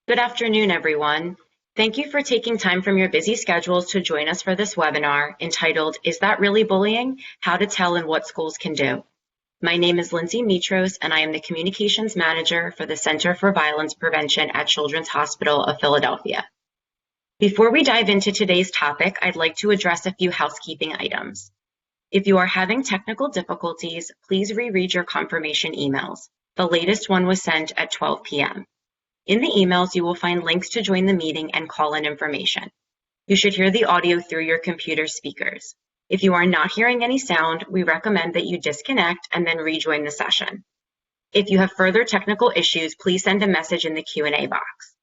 Good afternoon, everyone. Thank you for taking time from your busy schedules to join us for this webinar entitled, Is That Really Bullying? How to Tell and What Schools Can Do. My name is Lindsay Mitros, and I am the Communications Manager for the Center for Violence Prevention at Children's Hospital of Philadelphia. Before we dive into today's topic, I'd like to address a few housekeeping items. If you are having technical difficulties, please reread your confirmation emails. The latest one was sent at 12 p.m. In the emails, you will find links to join the meeting and call-in information. You should hear the audio through your computer speakers. If you are not hearing any sound, we recommend that you disconnect and then rejoin the session. If you have further technical issues, please send a message in the Q&A box.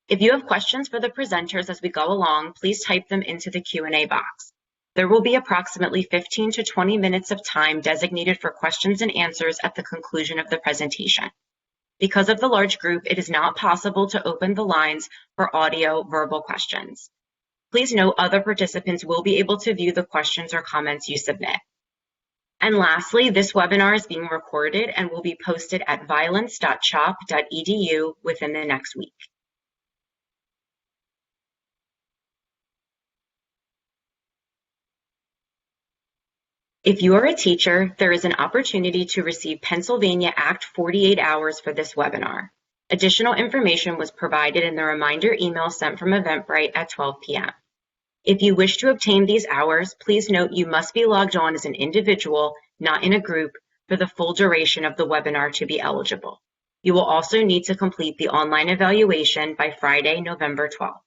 If you have questions for the presenters as we go along, please type them into the Q&A box. There will be approximately 15 to 20 minutes of time designated for questions and answers at the conclusion of the presentation. Because of the large group, it is not possible to open the lines for audio verbal questions. Please note other participants will be able to view the questions or comments you submit. And lastly, this webinar is being recorded and will be posted at violence.chop.edu within the next week. If you are a teacher, there is an opportunity to receive Pennsylvania Act 48 hours for this webinar. Additional information was provided in the reminder email sent from Eventbrite at 12 p.m. If you wish to obtain these hours, please note you must be logged on as an individual, not in a group, for the full duration of the webinar to be eligible. You will also need to complete the online evaluation by Friday, November 12th.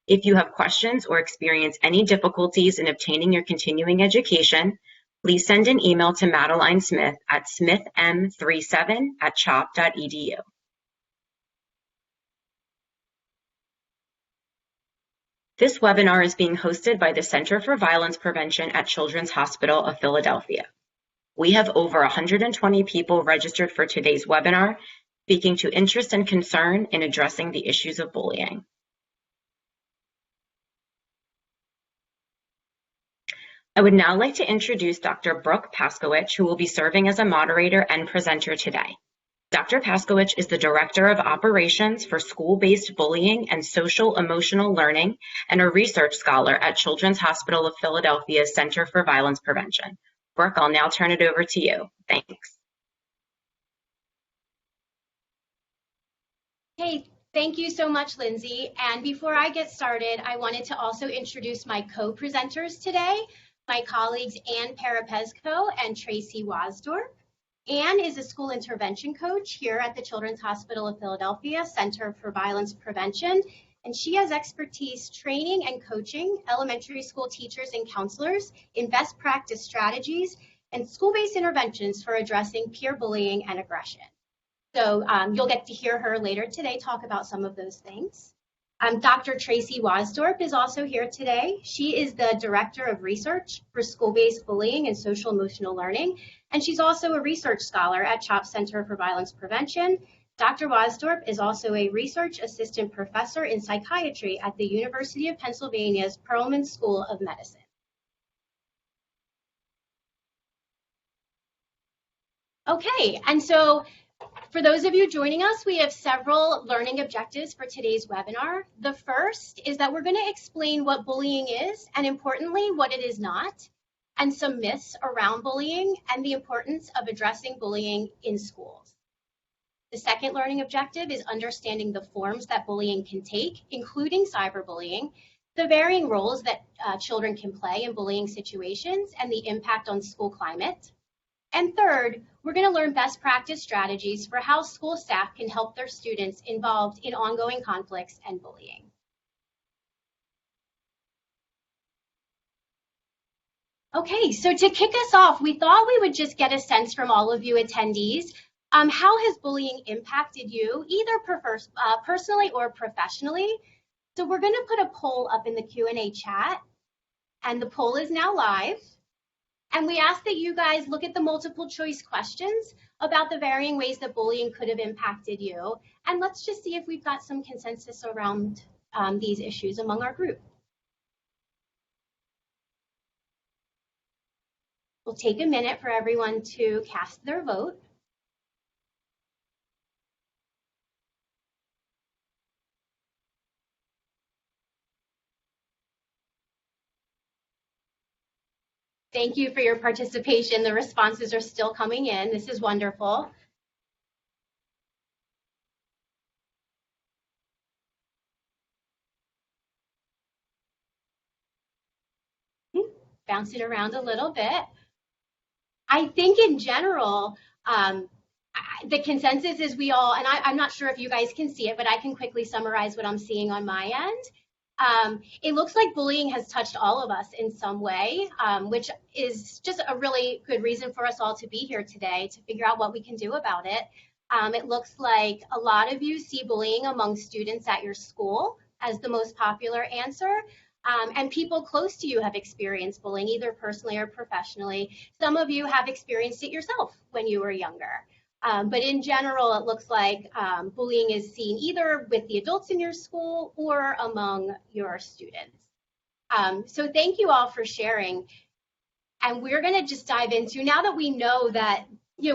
If you have questions or experience any difficulties in obtaining your continuing education, please send an email to Madeline Smith at smithm37@chop.edu. This webinar is being hosted by the Center for Violence Prevention at Children's Hospital of Philadelphia. We have over 120 people registered for today's webinar, speaking to interest and concern in addressing the issues of bullying. I would now like to introduce Dr. Brooke Paskewich, who will be serving as a moderator and presenter today. Dr. Paskewich is the Director of Operations for School-Based Bullying and Social Emotional Learning and a research scholar at Children's Hospital of Philadelphia's Center for Violence Prevention. Brooke, I'll now turn it over to you. Thanks. Hey, thank you so much, Lindsay. And before I get started, I wanted to also introduce my co-presenters today, my colleagues Anne Perepezko and Tracy Waasdorp. Anne is a school intervention coach here at the Children's Hospital of Philadelphia Center for Violence Prevention, and she has expertise training and coaching elementary school teachers and counselors in best practice strategies and school-based interventions for addressing peer bullying and aggression. So you'll get to hear her later today talk about some of those things. Dr. Tracy Waasdorp is also here today. She is the Director of Research for School-Based Bullying and Social Emotional Learning, and she's also a research scholar at CHOP Center for Violence Prevention. Dr. Waasdorp is also a research assistant professor in psychiatry at the University of Pennsylvania's Perelman School of Medicine. Okay, and so for those of you joining us, we have several learning objectives for today's webinar. The first is that we're going to explain what bullying is and, importantly, what it is not, and some myths around bullying and the importance of addressing bullying in schools. The second learning objective is understanding the forms that bullying can take, including cyberbullying, the varying roles that children can play in bullying situations, and the impact on school climate. And third, we're going to learn best practice strategies for how school staff can help their students involved in ongoing conflicts and bullying. Okay, so to kick us off, we thought we would just get a sense from all of you attendees. How has bullying impacted you, either personally or professionally? So we're going to put a poll up in the Q&A chat, and the poll is now live. And we ask that you guys look at the multiple choice questions about the varying ways that bullying could have impacted you. And let's just see if we've got some consensus around these issues among our group. We'll take a minute for everyone to cast their vote. Thank you for your participation. The responses are still coming in. This is wonderful. Bouncing around a little bit. I think in general, the consensus is we all, and I'm not sure if you guys can see it, but I can quickly summarize what I'm seeing on my end. It looks like bullying has touched all of us in some way, which is just a really good reason for us all to be here today to figure out what we can do about it. It looks like a lot of you see bullying among students at your school as the most popular answer. And people close to you have experienced bullying, either personally or professionally. Some of you have experienced it yourself when you were younger. But in general, it looks like bullying is seen either with the adults in your school or among your students. So thank you all for sharing. And we're going to just dive into, now that we know that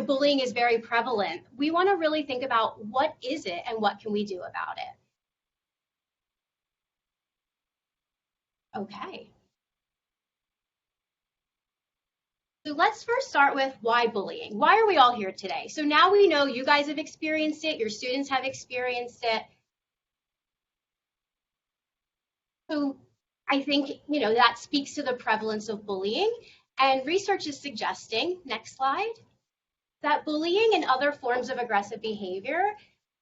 bullying is very prevalent, we want to really think about what is it and what can we do about it. Okay. So let's first start with why bullying. Why are we all here today? So now we know you guys have experienced it, your students have experienced it. So I think, that speaks to the prevalence of bullying. And research is suggesting, next slide, that bullying and other forms of aggressive behavior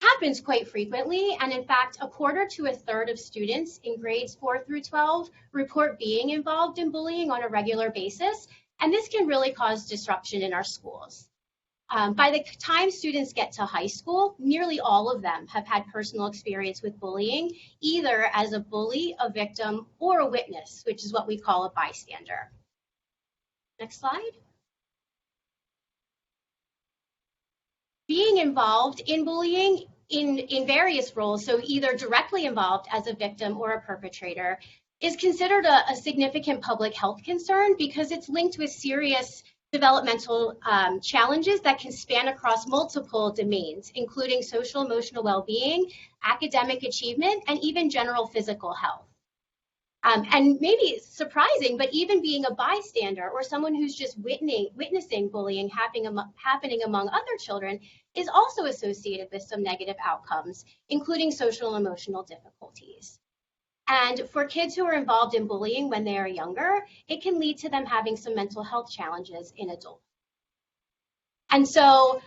happens quite frequently, and in fact, a quarter to a third of students in grades 4 through 12 report being involved in bullying on a regular basis, and this can really cause disruption in our schools. By the time students get to high school, nearly all of them have had personal experience with bullying, either as a bully, a victim, or a witness, which is what we call a bystander. Next slide. Being involved in bullying in various roles, so either directly involved as a victim or a perpetrator, is considered a significant public health concern because it's linked with serious developmental challenges that can span across multiple domains, including social emotional well-being, academic achievement, and even general physical health. And maybe it's surprising, but even being a bystander or someone who's just witnessing bullying happening among other children is also associated with some negative outcomes, including social and emotional difficulties. And for kids who are involved in bullying when they are younger, it can lead to them having some mental health challenges in adulthood. And so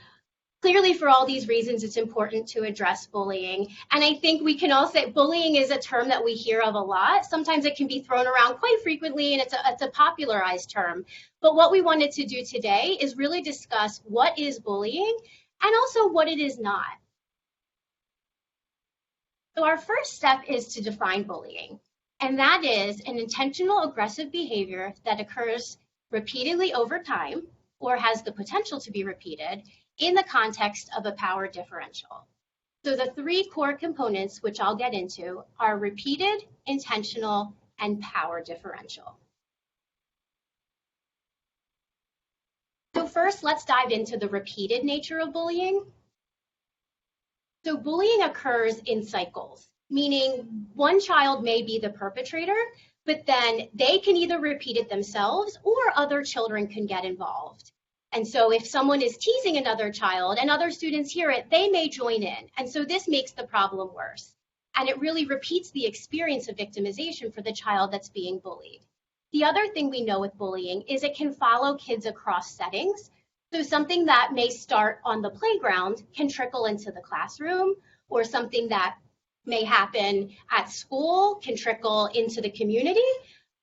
clearly, for all these reasons, it's important to address bullying. And I think we can all say bullying is a term that we hear of a lot. Sometimes it can be thrown around quite frequently, and it's a popularized term. But what we wanted to do today is really discuss what is bullying and also what it is not. So our first step is to define bullying. And that is an intentional aggressive behavior that occurs repeatedly over time or has the potential to be repeated in the context of a power differential. So the three core components, which I'll get into, are repeated, intentional, and power differential. So first, let's dive into the repeated nature of bullying. So bullying occurs in cycles, meaning one child may be the perpetrator, but then they can either repeat it themselves or other children can get involved. And so if someone is teasing another child and other students hear it, they may join in. And so this makes the problem worse. And it really repeats the experience of victimization for the child that's being bullied. The other thing we know with bullying is it can follow kids across settings. So something that may start on the playground can trickle into the classroom, or something that may happen at school can trickle into the community.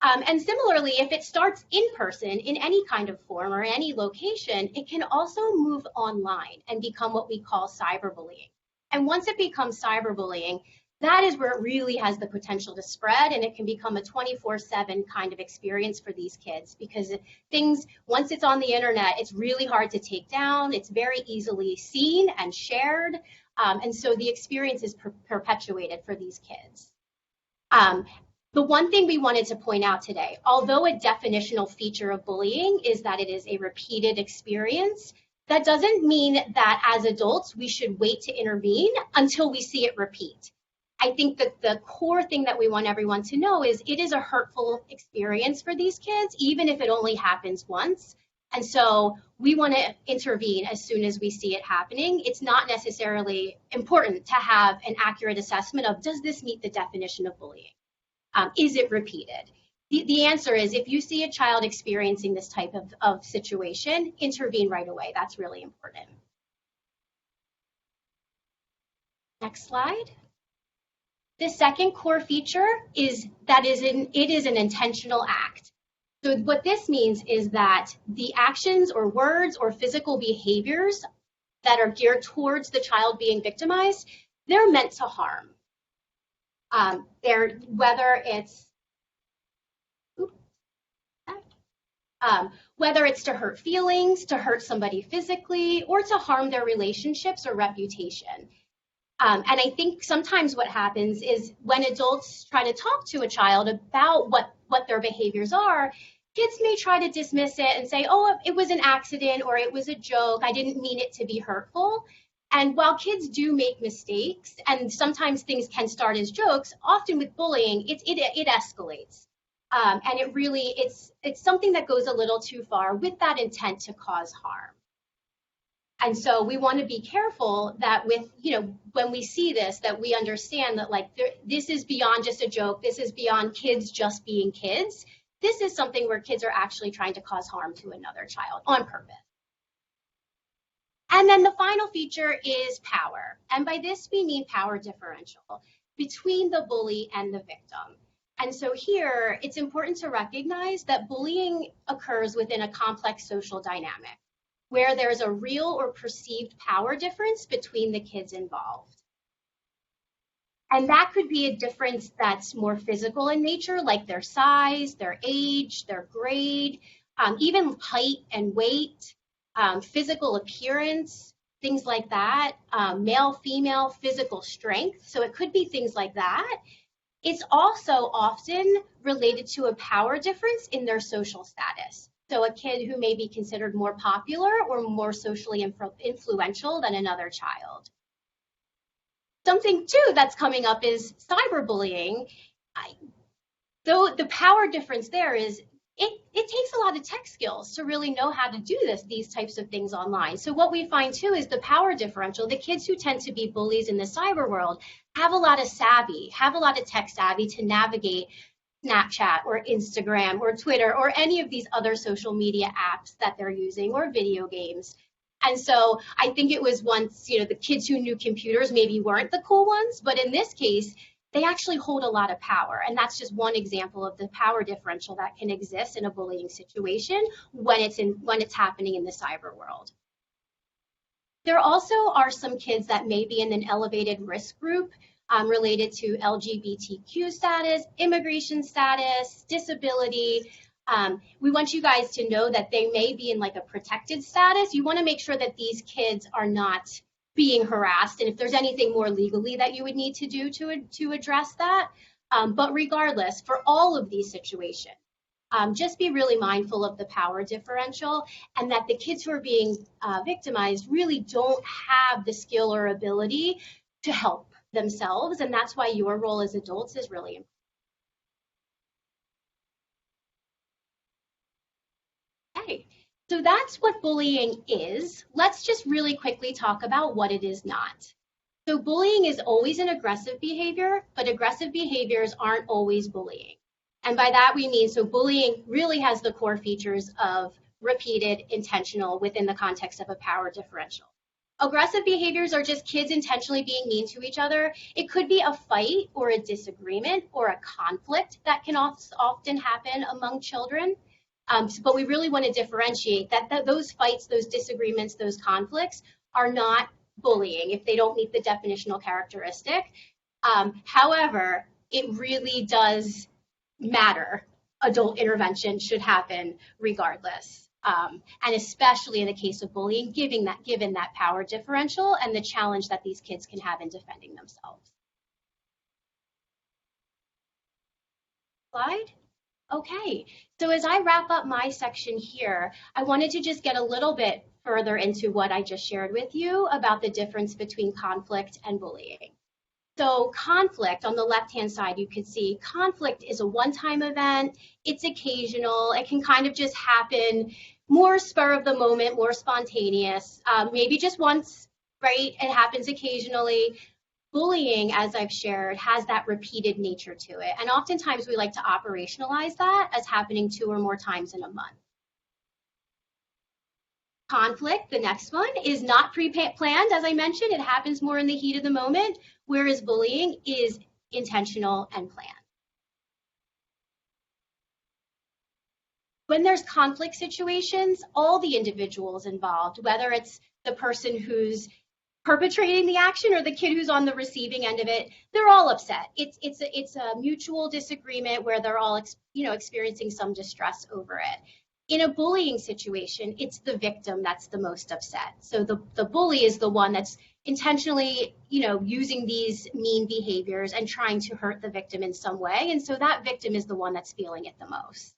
And similarly, if it starts in person in any kind of form or any location, it can also move online and become what we call cyberbullying. And once it becomes cyberbullying, that is where it really has the potential to spread, and it can become a 24/7 kind of experience for these kids, because things, once it's on the internet, it's really hard to take down. It's very easily seen and shared. And so the experience is perpetuated for these kids. The one thing we wanted to point out today, although a definitional feature of bullying is that it is a repeated experience, that doesn't mean that as adults we should wait to intervene until we see it repeat. I think that the core thing that we want everyone to know is it is a hurtful experience for these kids, even if it only happens once. And so we want to intervene as soon as we see it happening. It's not necessarily important to have an accurate assessment of, does this meet the definition of bullying? Is it repeated? The answer is, if you see a child experiencing this type of situation, intervene right away. That's really important. Next slide. The second core feature is that it is an intentional act. So what this means is that the actions or words or physical behaviors that are geared towards the child being victimized, they're meant to harm. Whether it's to hurt feelings, to hurt somebody physically, or to harm their relationships or reputation. And I think sometimes what happens is when adults try to talk to a child about what their behaviors are, kids may try to dismiss it and say, oh, it was an accident or it was a joke. I didn't mean it to be hurtful. And while kids do make mistakes, and sometimes things can start as jokes, often with bullying, it escalates. And it's something that goes a little too far with that intent to cause harm. And so we want to be careful that when we see this, that we understand that this is beyond just a joke. This is beyond kids just being kids. This is something where kids are actually trying to cause harm to another child on purpose. And then the final feature is power. And by this, we mean power differential between the bully and the victim. And so here, it's important to recognize that bullying occurs within a complex social dynamic, where there's a real or perceived power difference between the kids involved. And that could be a difference that's more physical in nature, like their size, their age, their grade, even height and weight, physical appearance, things like that, male, female, physical strength. So it could be things like that. It's also often related to a power difference in their social status. So a kid who may be considered more popular or more socially influential than another child. Something too that's coming up is cyberbullying. Though the power difference there is, it takes a lot of tech skills to really know how to do these types of things online. So what we find too is the power differential. The kids who tend to be bullies in the cyber world have a lot of savvy, have a lot of tech savvy to navigate Snapchat or Instagram or Twitter or any of these other social media apps that they're using, or video games. And so I think it was once, the kids who knew computers maybe weren't the cool ones, but in this case, they actually hold a lot of power. And that's just one example of the power differential that can exist in a bullying situation when it's happening in the cyber world. There also are some kids that may be in an elevated risk group related to LGBTQ status, immigration status, disability. We want you guys to know that they may be in a protected status. You want to make sure that these kids are not being harassed, and if there's anything more legally that you would need to do to address that. But regardless, for all of these situations, just be really mindful of the power differential, and that the kids who are being victimized really don't have the skill or ability to help themselves, and that's why your role as adults is really important. Okay, so that's what bullying is. Let's just really quickly talk about what it is not. So bullying is always an aggressive behavior, but aggressive behaviors aren't always bullying. And by that we mean, so bullying really has the core features of repeated, intentional within the context of a power differential. Aggressive behaviors are just kids intentionally being mean to each other. It could be a fight or a disagreement or a conflict that can often happen among children. But we really want to differentiate that those fights, those disagreements, those conflicts are not bullying if they don't meet the definitional characteristic. However, it really does matter. Adult intervention should happen regardless. And especially in the case of bullying, given that power differential and the challenge that these kids can have in defending themselves. Slide. Okay, so as I wrap up my section here, I wanted to just get a little bit further into what I just shared with you about the difference between conflict and bullying. So conflict, on the left-hand side, you can see conflict is a one-time event. It's occasional. It can kind of just happen more spur of the moment, more spontaneous, maybe just once, right? It happens occasionally. Bullying, as I've shared, has that repeated nature to it. And oftentimes we like to operationalize that as happening 2 or more times in a month. Conflict, the next one, is not pre-planned. As I mentioned, it happens more in the heat of the moment, whereas bullying is intentional and planned. When there's conflict situations, all the individuals involved, whether it's the person who's perpetrating the action or the kid who's on the receiving end of it, they're all upset. It's a mutual disagreement where they're all experiencing some distress over it. In a bullying situation, it's the victim that's the most upset. So the bully is the one that's intentionally, using these mean behaviors and trying to hurt the victim in some way. And so that victim is the one that's feeling it the most.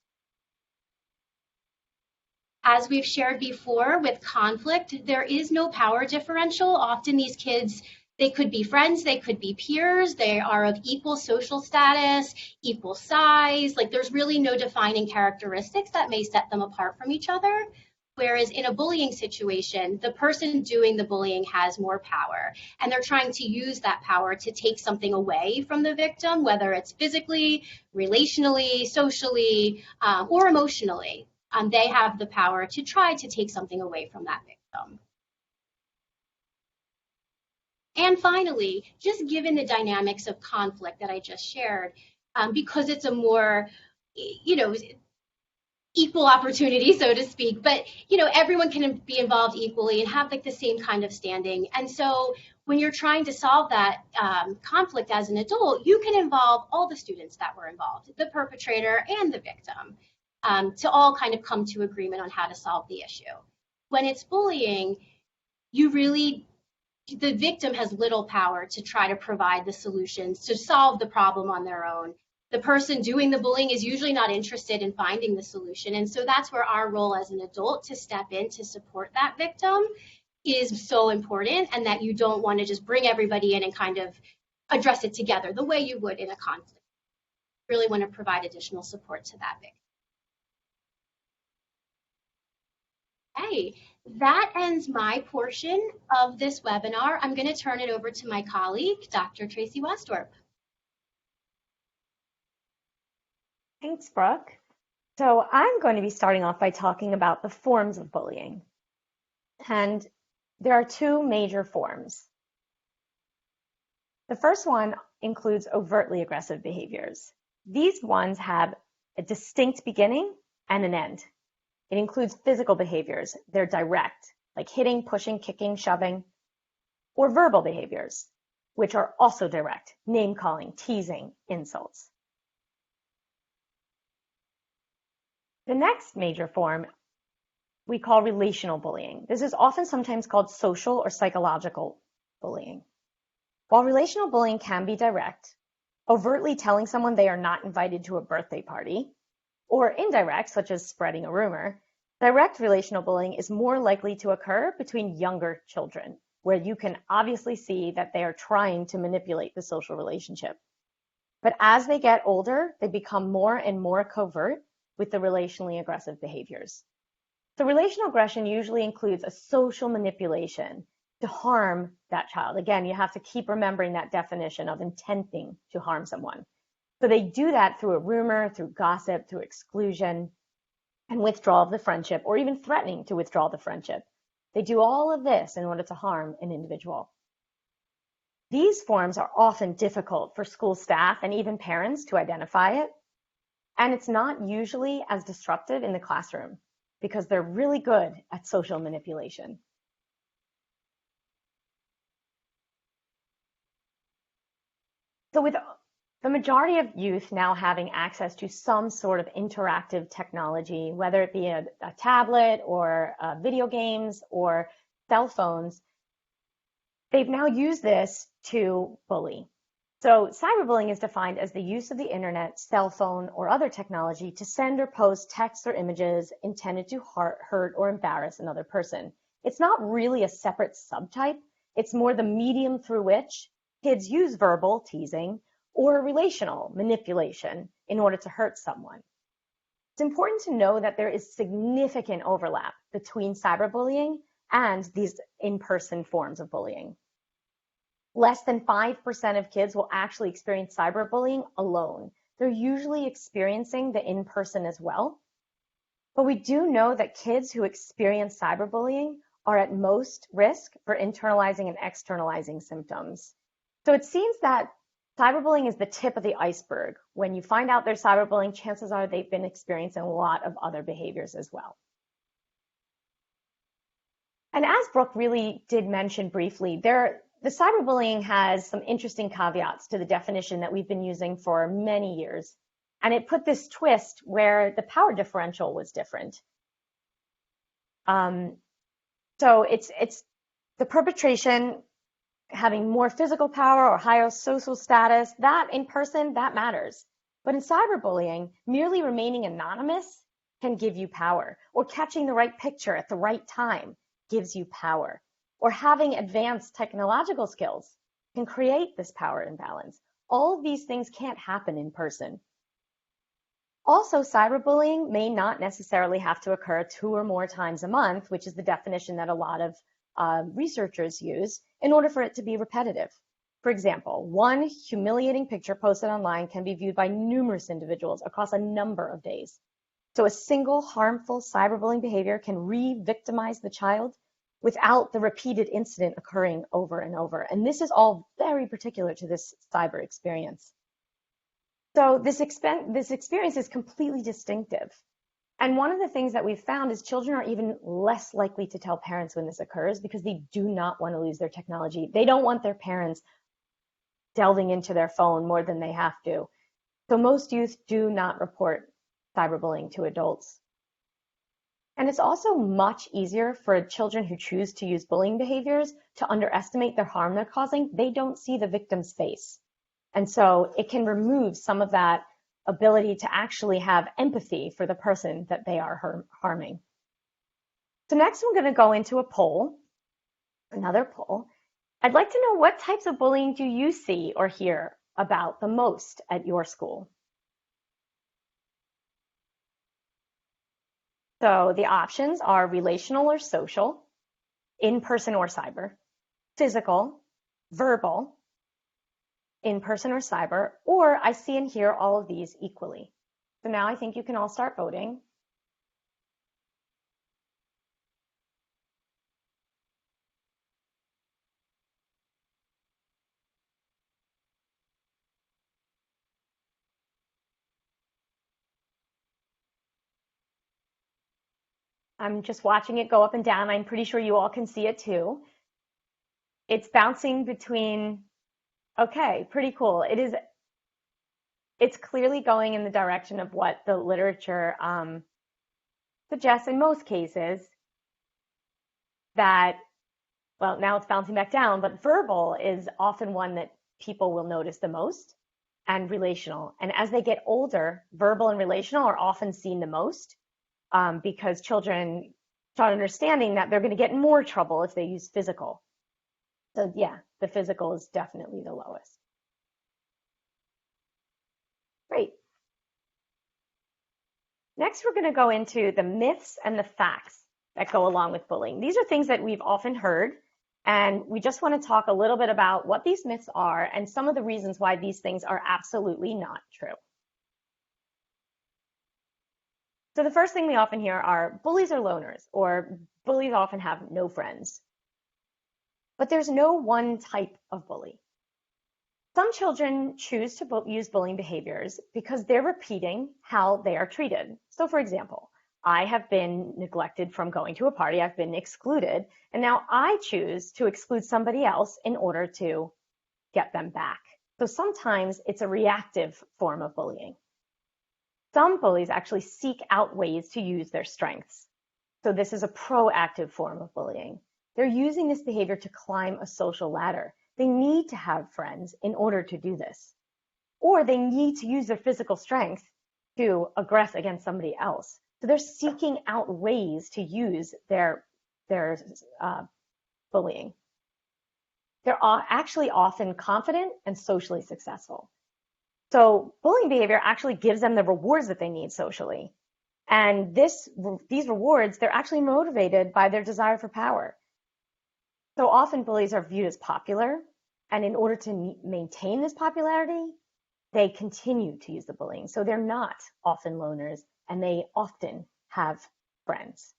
As we've shared before with conflict, there is no power differential. Often these kids, they could be friends, they could be peers, they are of equal social status, equal size. Like there's really no defining characteristics that may set them apart from each other. Whereas in a bullying situation, the person doing the bullying has more power, and they're trying to use that power to take something away from the victim, whether it's physically, relationally, socially, or emotionally. They have the power to try to take something away from that victim. And finally, just given the dynamics of conflict that I just shared, because it's a more, equal opportunity, so to speak, but, everyone can be involved equally and have like the same kind of standing. And so when you're trying to solve that conflict as an adult, you can involve all the students that were involved, the perpetrator and the victim. To all kind of come to agreement on how to solve the issue. When it's bullying, the victim has little power to try to provide the solutions to solve the problem on their own. The person doing the bullying is usually not interested in finding the solution. And so that's where our role as an adult to step in to support that victim is so important, and that you don't want to just bring everybody in and kind of address it together the way you would in a conflict. You really want to provide additional support to that victim. Okay, that ends my portion of this webinar. I'm going to turn it over to my colleague, Dr. Tracy Waasdorp. Thanks, Brooke. So I'm going to be starting off by talking about the forms of bullying. And there are 2 major forms. The first one includes overtly aggressive behaviors. These ones have a distinct beginning and an end. It includes physical behaviors. They're direct, like hitting, pushing, kicking, shoving, or verbal behaviors, which are also direct, name-calling, teasing, insults. The next major form we call relational bullying. This is often sometimes called social or psychological bullying. While relational bullying can be direct, overtly telling someone they are not invited to a birthday party, or indirect, such as spreading a rumor, direct relational bullying is more likely to occur between younger children, where you can obviously see that they are trying to manipulate the social relationship. But as they get older, they become more and more covert with the relationally aggressive behaviors. So relational aggression usually includes a social manipulation to harm that child. Again, you have to keep remembering that definition of intending to harm someone. So they do that through a rumor, through gossip, through exclusion, and withdrawal of the friendship, or even threatening to withdraw the friendship. They do all of this in order to harm an individual. These forms are often difficult for school staff and even parents to identify it, and it's not usually as disruptive in the classroom because they're really good at social manipulation. So with the majority of youth now having access to some sort of interactive technology, whether it be a tablet or video games or cell phones, they've now used this to bully. So cyberbullying is defined as the use of the internet, cell phone, or other technology to send or post texts or images intended to hurt or embarrass another person. It's not really a separate subtype. It's more the medium through which kids use verbal teasing or relational manipulation in order to hurt someone. It's important to know that there is significant overlap between cyberbullying and these in-person forms of bullying. Less than 5% of kids will actually experience cyberbullying alone. They're usually experiencing the in-person as well. But we do know that kids who experience cyberbullying are at most risk for internalizing and externalizing symptoms. So it seems that cyberbullying is the tip of the iceberg. When you find out there's cyberbullying, chances are they've been experiencing a lot of other behaviors as well. And as Brooke really did mention briefly, the cyberbullying has some interesting caveats to the definition that we've been using for many years. And it put this twist where the power differential was different. So it's the perpetration having more physical power or higher social status, that in person, that matters. But in cyberbullying, merely remaining anonymous can give you power, or catching the right picture at the right time gives you power, or having advanced technological skills can create this power imbalance. All of these things can't happen in person. Also, cyberbullying may not necessarily have to occur 2 or more times a month, which is the definition that a lot of researchers use, in order for it to be repetitive. For example, one humiliating picture posted online can be viewed by numerous individuals across a number of days. So a single harmful cyberbullying behavior can re-victimize the child without the repeated incident occurring over and over. And this is all very particular to this cyber experience. So this experience is completely distinctive. And one of the things that we've found is children are even less likely to tell parents when this occurs because they do not want to lose their technology. They don't want their parents delving into their phone more than they have to. So most youth do not report cyberbullying to adults. And it's also much easier for children who choose to use bullying behaviors to underestimate the harm they're causing. They don't see the victim's face. And so it can remove some of that ability to actually have empathy for the person that they are harming. So next I'm going to go into a poll, another poll. I'd like to know, what types of bullying do you see or hear about the most at your school? So the options are relational or social, in-person or cyber, physical, verbal, in-person or cyber, or I see and hear all of these equally. So now I think you can all start voting. I'm just watching it go up and down. I'm pretty sure you all can see it too. It's bouncing between, okay, pretty cool. It's clearly going in the direction of what the literature suggests in most cases, that, well, now it's bouncing back down, but verbal is often one that people will notice the most, and relational. And as they get older, verbal and relational are often seen the most, because children start understanding that they're going to get in more trouble if they use physical. So yeah, the physical is definitely the lowest. Great. Next, we're going to go into the myths and the facts that go along with bullying. These are things that we've often heard, and we just want to talk a little bit about what these myths are and some of the reasons why these things are absolutely not true. So the first thing we often hear are bullies are loners, or bullies often have no friends. But there's no one type of bully. Some children choose to use bullying behaviors because they're repeating how they are treated. So for example, I have been neglected from going to a party, I've been excluded, and now I choose to exclude somebody else in order to get them back. So sometimes it's a reactive form of bullying. Some bullies actually seek out ways to use their strengths. So this is a proactive form of bullying. They're using this behavior to climb a social ladder. They need to have friends in order to do this. Or they need to use their physical strength to aggress against somebody else. So they're seeking out ways to use their bullying. they're actually often confident and socially successful. So bullying behavior actually gives them the rewards that they need socially. And these rewards, they're actually motivated by their desire for power. So often bullies are viewed as popular, and in order to maintain this popularity, they continue to use the bullying. So they're not often loners, and they often have friends.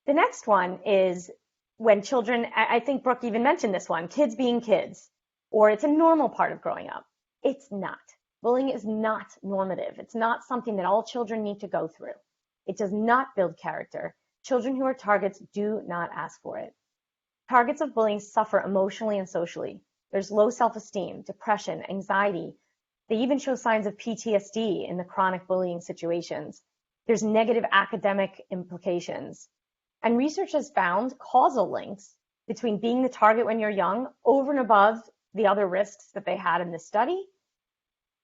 The next one is when children, I think Brooke even mentioned this one, kids being kids, or it's a normal part of growing up. It's not. Bullying is not normative. It's not something that all children need to go through. It does not build character. Children who are targets do not ask for it. Targets of bullying suffer emotionally and socially. There's low self-esteem, depression, anxiety. They even show signs of PTSD in the chronic bullying situations. There's negative academic implications. And research has found causal links between being the target when you're young over and above the other risks that they had in this study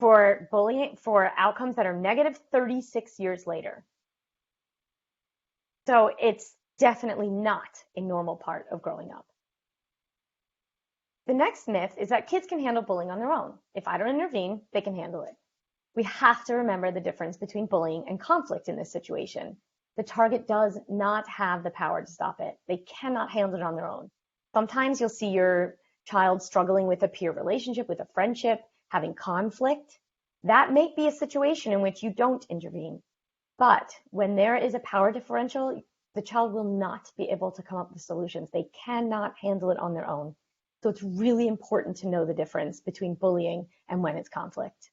for bullying, for outcomes that are negative 36 years later. So it's definitely not a normal part of growing up. The next myth is that kids can handle bullying on their own. If I don't intervene, they can handle it. We have to remember the difference between bullying and conflict in this situation. The target does not have the power to stop it. They cannot handle it on their own. Sometimes you'll see your child struggling with a peer relationship, with a friendship, having conflict. That may be a situation in which you don't intervene. But when there is a power differential, the child will not be able to come up with solutions. They cannot handle it on their own. So it's really important to know the difference between bullying and when it's conflict.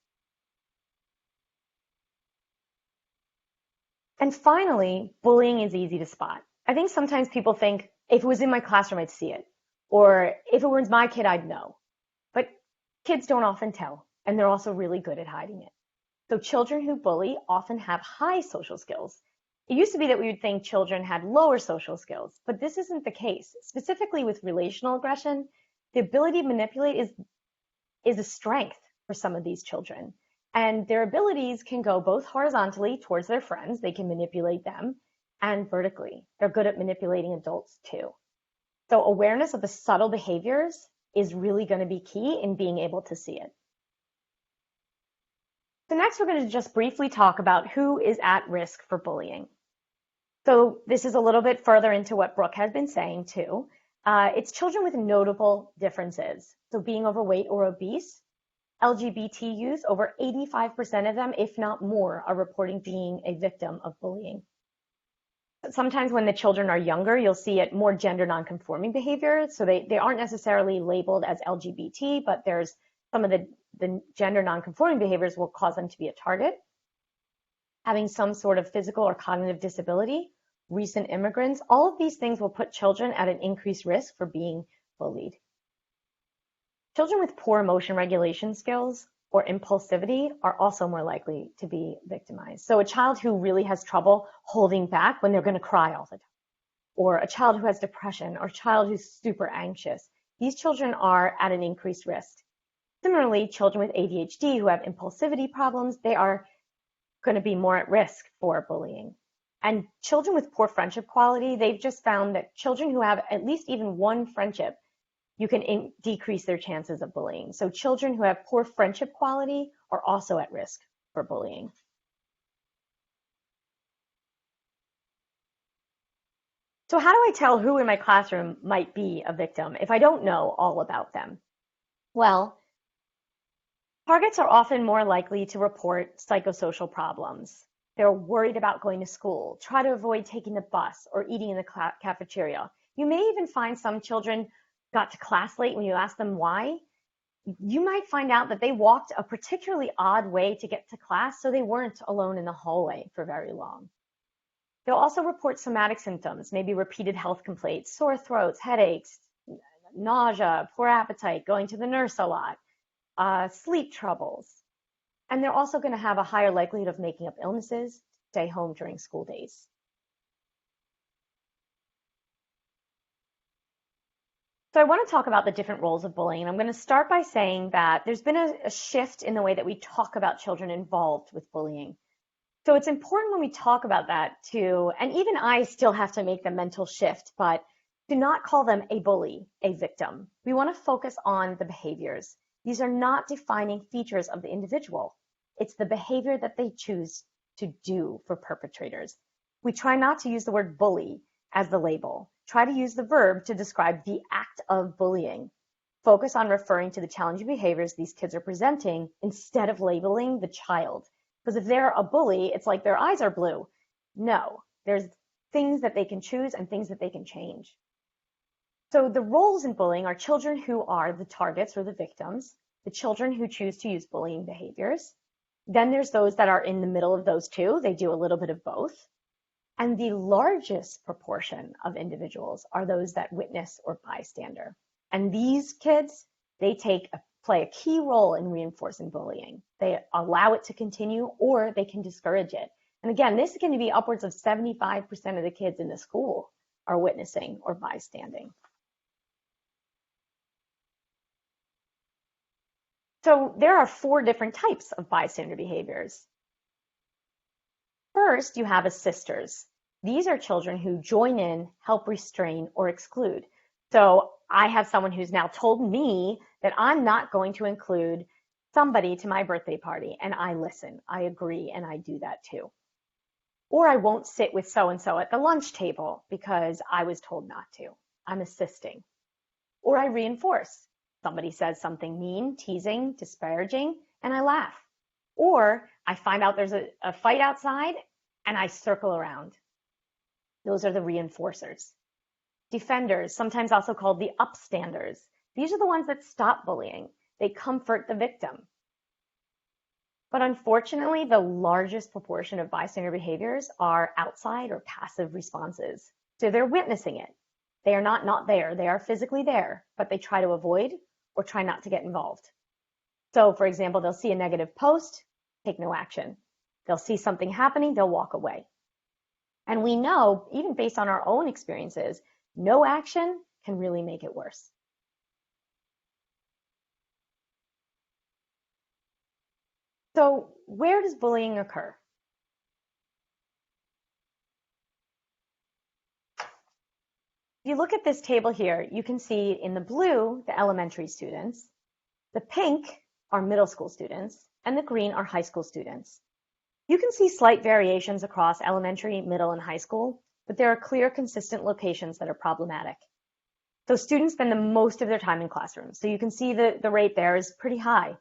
And finally, bullying is easy to spot. I think sometimes people think, if it was in my classroom, I'd see it. Or if it was my kid, I'd know. But kids don't often tell, and they're also really good at hiding it. So children who bully often have high social skills. It used to be that we would think children had lower social skills, but this isn't the case. Specifically with relational aggression, the ability to manipulate is a strength for some of these children. And their abilities can go both horizontally towards their friends, they can manipulate them, and vertically. They're good at manipulating adults too. So awareness of the subtle behaviors is really going to be key in being able to see it. So next we're going to just briefly talk about who is at risk for bullying. So this is a little bit further into what Brooke has been saying too. It's children with notable differences. So being overweight or obese, LGBT youth, over 85% of them, if not more, are reporting being a victim of bullying. Sometimes when the children are younger, you'll see it more gender nonconforming behavior. So they aren't necessarily labeled as LGBT, but there's some of the gender nonconforming behaviors will cause them to be a target. Having some sort of physical or cognitive disability, recent immigrants, all of these things will put children at an increased risk for being bullied. Children with poor emotion regulation skills or impulsivity are also more likely to be victimized. So a child who really has trouble holding back when they're going to cry all the time, or a child who has depression, or a child who's super anxious, these children are at an increased risk. Similarly, children with ADHD who have impulsivity problems, they are going to be more at risk for bullying. And children with poor friendship quality, they've just found that children who have at least even one friendship, you can decrease their chances of bullying. So children who have poor friendship quality are also at risk for bullying. So how do I tell who in my classroom might be a victim if I don't know all about them? Well, targets are often more likely to report psychosocial problems. They're worried about going to school, try to avoid taking the bus or eating in the cafeteria. You may even find some children got to class late. When you ask them why, you might find out that they walked a particularly odd way to get to class, so they weren't alone in the hallway for very long. They'll also report somatic symptoms, maybe repeated health complaints, sore throats, headaches, nausea, poor appetite, going to the nurse a lot, sleep troubles. And they're also going to have a higher likelihood of making up illnesses, stay home during school days. So I want to talk about the different roles of bullying. And I'm going to start by saying that there's been a shift in the way that we talk about children involved with bullying. So it's important when we talk about that too, and even I still have to make the mental shift, but to not call them a bully, a victim. We want to focus on the behaviors. These are not defining features of the individual. It's the behavior that they choose to do for perpetrators. We try not to use the word bully as the label. Try to use the verb to describe the act of bullying. Focus on referring to the challenging behaviors these kids are presenting instead of labeling the child. Because if they're a bully, it's like their eyes are blue. No, there's things that they can choose and things that they can change. So the roles in bullying are children who are the targets or the victims, the children who choose to use bullying behaviors. Then there's those that are in the middle of those two. They do a little bit of both. And the largest proportion of individuals are those that witness or bystander. And these kids, they play a key role in reinforcing bullying. They allow it to continue or they can discourage it. And again, this is going to be upwards of 75% of the kids in the school are witnessing or bystanding. So there are 4 different types of bystander behaviors. First, you have assisters. These are children who join in, help restrain, or exclude. So I have someone who's now told me that I'm not going to include somebody to my birthday party, and I listen, I agree, and I do that too. Or I won't sit with so-and-so at the lunch table because I was told not to. I'm assisting. Or I reinforce. Somebody says something mean, teasing, disparaging, and I laugh. Or I find out there's a fight outside and I circle around. Those are the reinforcers. Defenders, sometimes also called the upstanders. These are the ones that stop bullying. They comfort the victim. But unfortunately, the largest proportion of bystander behaviors are outside or passive responses. So they're witnessing it. They are not there. They are physically there, but they try to avoid or try not to get involved. So for example, they'll see a negative post, take no action. They'll see something happening, they'll walk away. And we know, even based on our own experiences, no action can really make it worse. So where does bullying occur? If you look at this table here, you can see in the blue, the elementary students, the pink are middle school students, and the green are high school students. You can see slight variations across elementary, middle, and high school, but there are clear, consistent locations that are problematic. So students spend the most of their time in classrooms. So you can see the rate there is pretty high.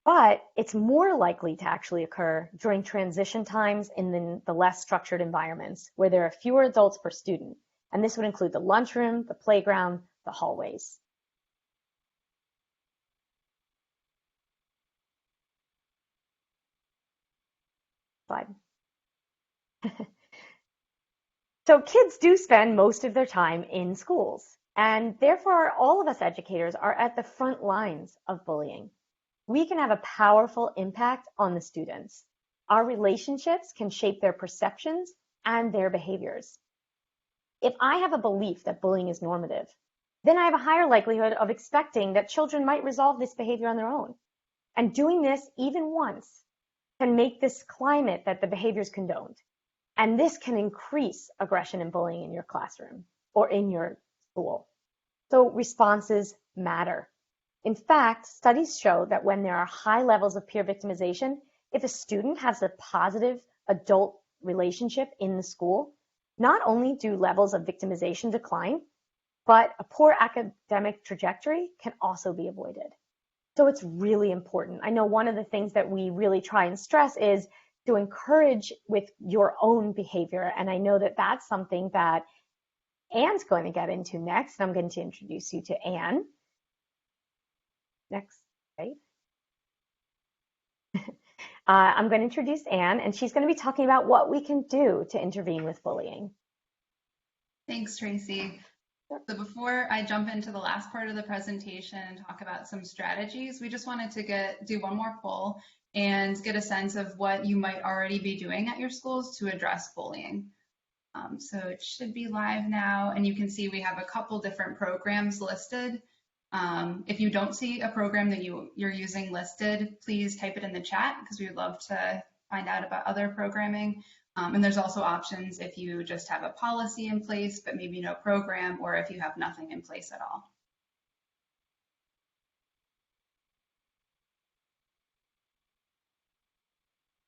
But it's more likely to actually occur during transition times in the less structured environments where there are fewer adults per student. And this would include the lunchroom, the playground, the hallways. Slide. So kids do spend most of their time in schools, and therefore all of us educators are at the front lines of bullying. We can have a powerful impact on the students. Our relationships can shape their perceptions and their behaviors. If I have a belief that bullying is normative, then I have a higher likelihood of expecting that children might resolve this behavior on their own. And doing this even once can make this climate that the behavior is condoned. And this can increase aggression and bullying in your classroom or in your school. So responses matter. In fact, studies show that when there are high levels of peer victimization, if a student has a positive adult relationship in the school, not only do levels of victimization decline, but a poor academic trajectory can also be avoided. So it's really important. I know one of the things that we really try and stress is to encourage with your own behavior. And I know that that's something that Anne's going to get into next. I'm going to introduce you to Anne. Next, right? I'm going to introduce Anne, and she's going to be talking about what we can do to intervene with bullying. Thanks, Tracy. So before I jump into the last part of the presentation and talk about some strategies, we just wanted to do one more poll and get a sense of what you might already be doing at your schools to address bullying. So it should be live now, and you can see we have a couple different programs listed. If you don't see a program that you're using listed, please type it in the chat because we would love to find out about other programming. And there's also options if you just have a policy in place, but maybe no program, or if you have nothing in place at all.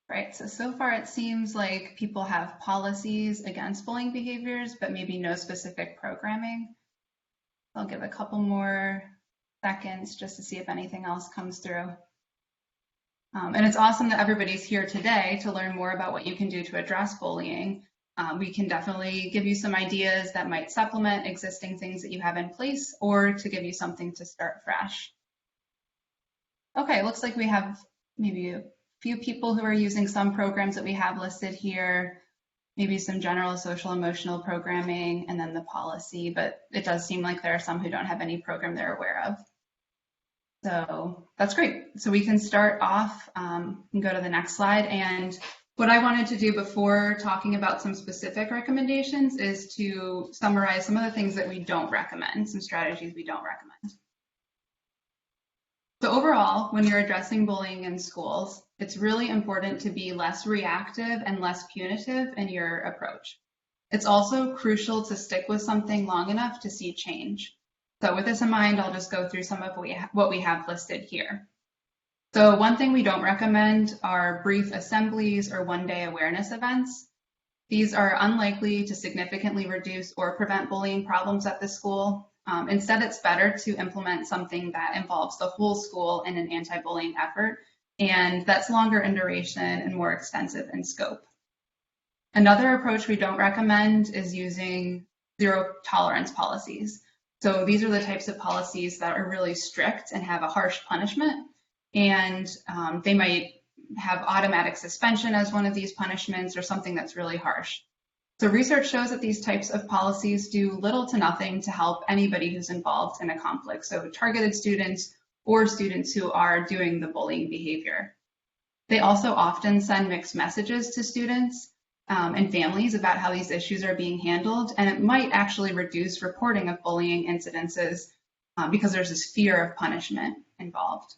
Right, so far it seems like people have policies against bullying behaviors, but maybe no specific programming. I'll give a couple more seconds just to see if anything else comes through. And it's awesome that everybody's here today to learn more about what you can do to address bullying. We can definitely give you some ideas that might supplement existing things that you have in place, or to give you something to start fresh. Okay, looks like we have maybe a few people who are using some programs that we have listed here, maybe some general social emotional programming, and then the policy, but it does seem like there are some who don't have any program they're aware of. So that's great. So we can start off and go to the next slide. And what I wanted to do before talking about some specific recommendations is to summarize some of the things that we don't recommend, some strategies we don't recommend. So overall, when you're addressing bullying in schools, it's really important to be less reactive and less punitive in your approach. It's also crucial to stick with something long enough to see change. So with this in mind, I'll just go through some of what we have listed here. So one thing we don't recommend are brief assemblies or one-day awareness events. These are unlikely to significantly reduce or prevent bullying problems at the school. Instead, it's better to implement something that involves the whole school in an anti-bullying effort, and that's longer in duration and more extensive in scope. Another approach we don't recommend is using zero tolerance policies. So these are the types of policies that are really strict and have a harsh punishment, and they might have automatic suspension as one of these punishments or something that's really harsh. So research shows that these types of policies do little to nothing to help anybody who's involved in a conflict, so targeted students or students who are doing the bullying behavior. They also often send mixed messages to students and families about how these issues are being handled, and it might actually reduce reporting of bullying incidences because there's this fear of punishment involved.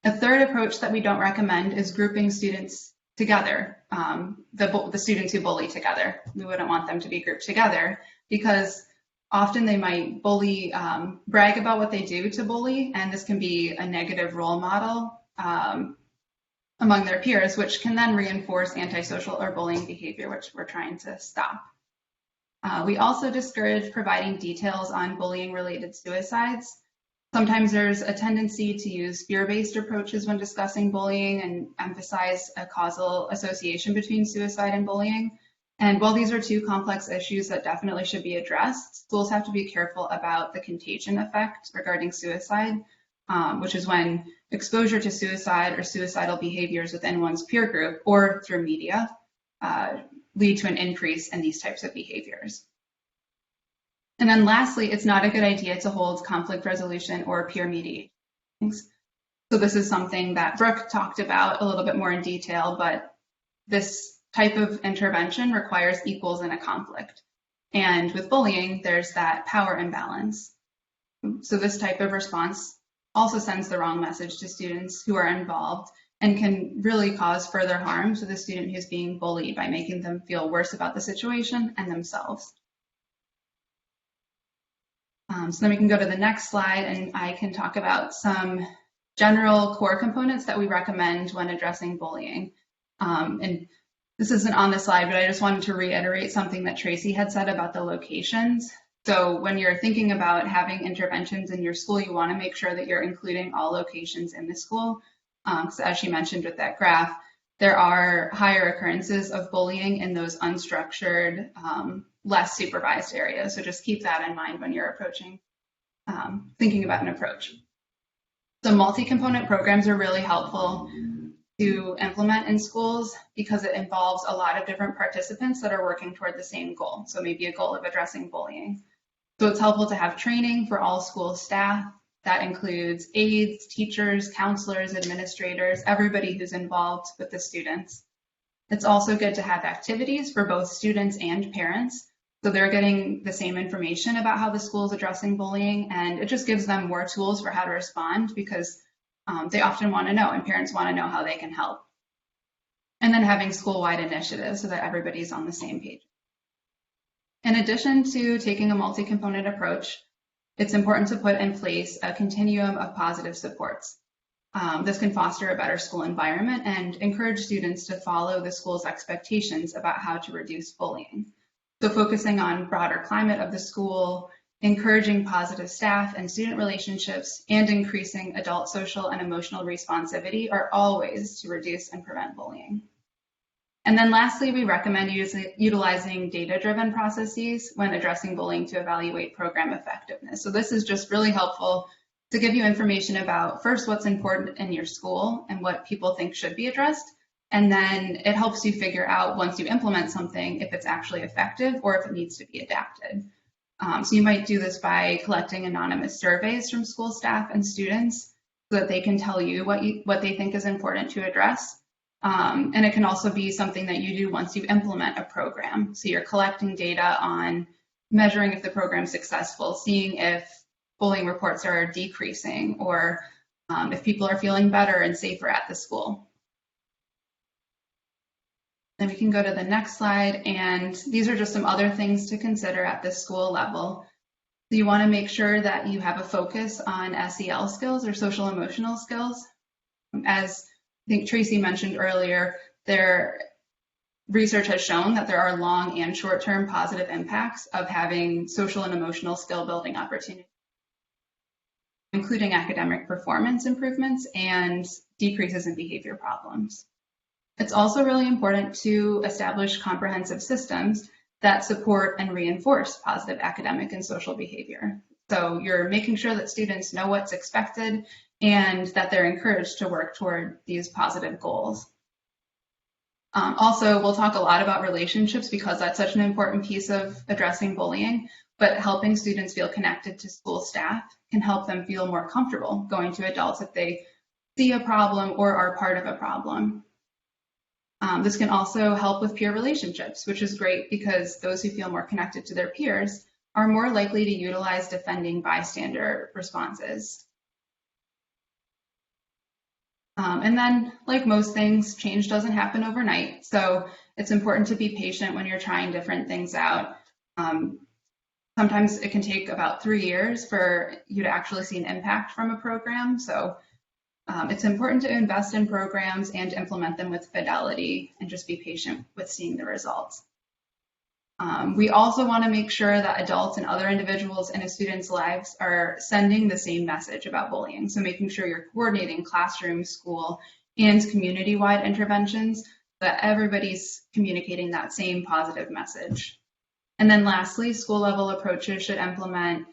A third approach that we don't recommend is grouping students together, the students who bully together. We wouldn't want them to be grouped together because often they might bully, brag about what they do to bully, and this can be a negative role model among their peers, which can then reinforce antisocial or bullying behavior, which we're trying to stop. We also discourage providing details on bullying-related suicides. Sometimes there's a tendency to use fear-based approaches when discussing bullying and emphasize a causal association between suicide and bullying. And while these are two complex issues that definitely should be addressed, schools have to be careful about the contagion effect regarding suicide, which is when exposure to suicide or suicidal behaviors within one's peer group or through media lead to an increase in these types of behaviors. And then lastly, it's not a good idea to hold conflict resolution or peer mediation. So this is something that Brooke talked about a little bit more in detail, but this type of intervention requires equals in a conflict. And with bullying, there's that power imbalance. So this type of response also sends the wrong message to students who are involved and can really cause further harm to the student who's being bullied by making them feel worse about the situation and themselves. So then we can go to the next slide and I can talk about some general core components that we recommend when addressing bullying. And this isn't on the slide, but I just wanted to reiterate something that Tracy had said about the locations. So when you're thinking about having interventions in your school, you want to make sure that you're including all locations in the school. So as she mentioned with that graph, there are higher occurrences of bullying in those unstructured, less supervised areas. So just keep that in mind when you're approaching, thinking about an approach. So multi-component programs are really helpful to implement in schools because it involves a lot of different participants that are working toward the same goal. So maybe a goal of addressing bullying. So it's helpful to have training for all school staff. That includes aides, teachers, counselors, administrators, everybody who's involved with the students. It's also good to have activities for both students and parents, so they're getting the same information about how the school is addressing bullying, and it just gives them more tools for how to respond because they often want to know, and parents want to know how they can help. And then having school-wide initiatives so that everybody's on the same page. In addition to taking a multi-component approach, it's important to put in place a continuum of positive supports. This can foster a better school environment and encourage students to follow the school's expectations about how to reduce bullying. So focusing on broader climate of the school, encouraging positive staff and student relationships, and increasing adult social and emotional responsivity are all ways to reduce and prevent bullying. And then lastly, we recommend utilizing data-driven processes when addressing bullying to evaluate program effectiveness. So this is just really helpful to give you information about first what's important in your school and what people think should be addressed. And then it helps you figure out once you implement something if it's actually effective or if it needs to be adapted. So you might do this by collecting anonymous surveys from school staff and students so that they can tell you what they think is important to address. And it can also be something that you do once you implement a program. So you're collecting data on measuring if the program's successful, seeing if bullying reports are decreasing, or if people are feeling better and safer at the school. Then we can go to the next slide, and these are just some other things to consider at the school level. So you want to make sure that you have a focus on SEL skills or social emotional skills. As I think Tracy mentioned earlier, their research has shown that there are long and short-term positive impacts of having social and emotional skill building opportunities, including academic performance improvements and decreases in behavior problems. It's also really important to establish comprehensive systems that support and reinforce positive academic and social behavior. So you're making sure that students know what's expected and that they're encouraged to work toward these positive goals. Also, we'll talk a lot about relationships because that's such an important piece of addressing bullying, but helping students feel connected to school staff can help them feel more comfortable going to adults if they see a problem or are part of a problem. This can also help with peer relationships, which is great because those who feel more connected to their peers are more likely to utilize defending bystander responses. And then, like most things, change doesn't happen overnight. So it's important to be patient when you're trying different things out. Sometimes it can take about 3 years for you to actually see an impact from a program. So it's important to invest in programs and implement them with fidelity and just be patient with seeing the results. We also want to make sure that adults and other individuals in a student's lives are sending the same message about bullying. So making sure you're coordinating classroom, school, and community-wide interventions so that everybody's communicating that same positive message. And then lastly, school-level approaches should implement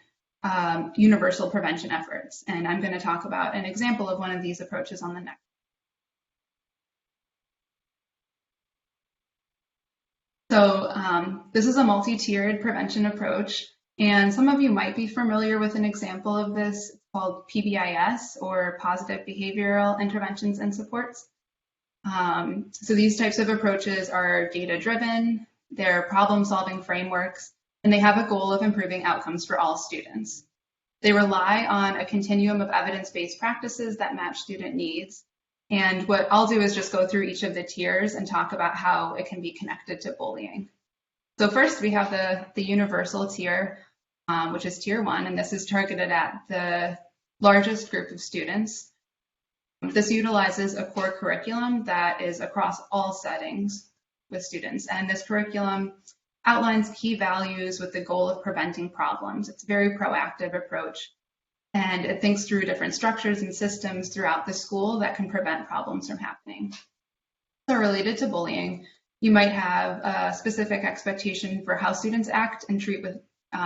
universal prevention efforts. And I'm going to talk about an example of one of these approaches on the next. So this is a multi-tiered prevention approach, and some of you might be familiar with an example of this. It's called PBIS, or Positive Behavioral Interventions and Supports. So these types of approaches are data-driven, they're problem-solving frameworks, and they have a goal of improving outcomes for all students. They rely on a continuum of evidence-based practices that match student needs. And what I'll do is just go through each of the tiers and talk about how it can be connected to bullying. So first we have the universal tier, which is tier 1, and this is targeted at the largest group of students. This utilizes a core curriculum that is across all settings with students, and this curriculum outlines key values with the goal of preventing problems. It's a very proactive approach, and it thinks through different structures and systems throughout the school that can prevent problems from happening. So related to bullying, you might have a specific expectation for how students act and treat with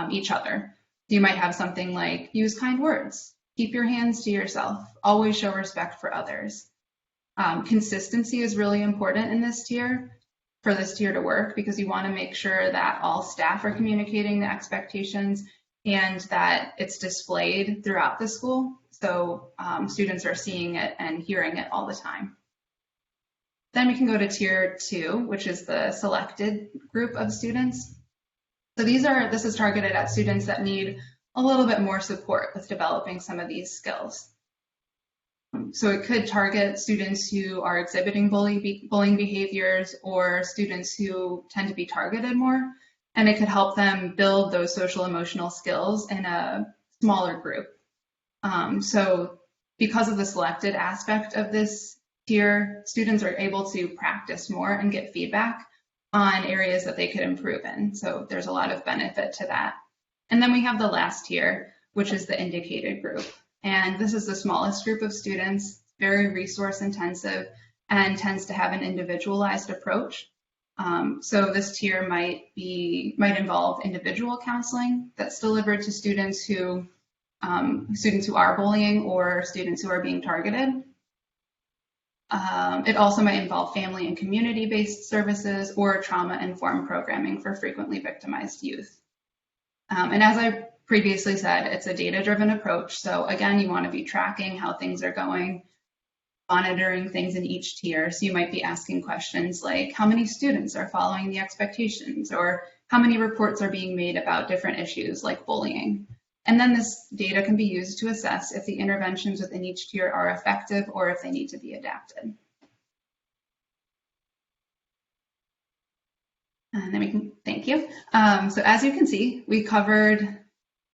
each other. You might have something like use kind words, keep your hands to yourself, always show respect for others. Consistency is really important in this tier, for this tier to work, because you want to make sure that all staff are communicating the expectations and that it's displayed throughout the school, so students are seeing it and hearing it all the time. Then we can go to tier 2, which is the selected group of students. So this is targeted at students that need a little bit more support with developing some of these skills. So it could target students who are exhibiting bullying behaviors or students who tend to be targeted more, and it could help them build those social emotional skills in a smaller group. So because of the selected aspect of this tier, students are able to practice more and get feedback on areas that they could improve in. So there's a lot of benefit to that. And then we have the last tier, which is the indicated group. And this is the smallest group of students, very resource intensive, and tends to have an individualized approach. So this tier might involve individual counseling that's delivered to students who are bullying or students who are being targeted. It also might involve family and community-based services or trauma-informed programming for frequently victimized youth. And as I previously said, it's a data-driven approach. So again, you want to be tracking how things are going, monitoring things in each tier. So you might be asking questions like, how many students are following the expectations, or how many reports are being made about different issues like bullying. And then this data can be used to assess if the interventions within each tier are effective or if they need to be adapted. And then we can, thank you. So as you can see, we covered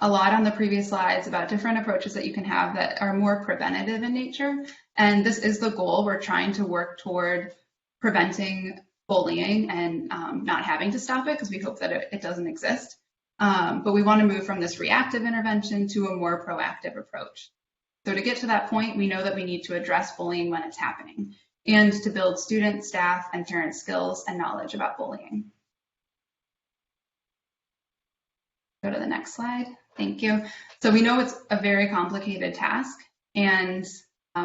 a lot on the previous slides about different approaches that you can have that are more preventative in nature. And this is the goal. We're trying to work toward preventing bullying and not having to stop it, because we hope that it doesn't exist. But we want to move from this reactive intervention to a more proactive approach. So to get to that point, we know that we need to address bullying when it's happening and to build student, staff, and parent skills and knowledge about bullying. Go to the next slide. Thank you. So we know it's a very complicated task, and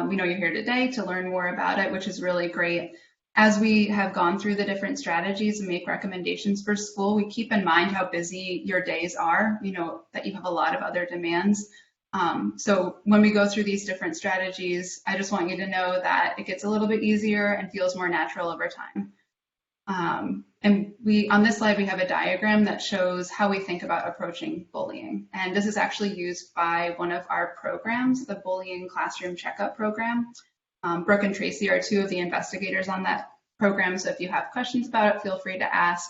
we know you're here today to learn more about it, which is really great. As we have gone through the different strategies and make recommendations for school, we keep in mind how busy your days are, you know, that you have a lot of other demands. So when we go through these different strategies, I just want you to know that it gets a little bit easier and feels more natural over time. And on this slide, we have a diagram that shows how we think about approaching bullying. And this is actually used by one of our programs, the Bullying Classroom Checkup Program. Brooke and Tracy are two of the investigators on that program, so if you have questions about it, feel free to ask.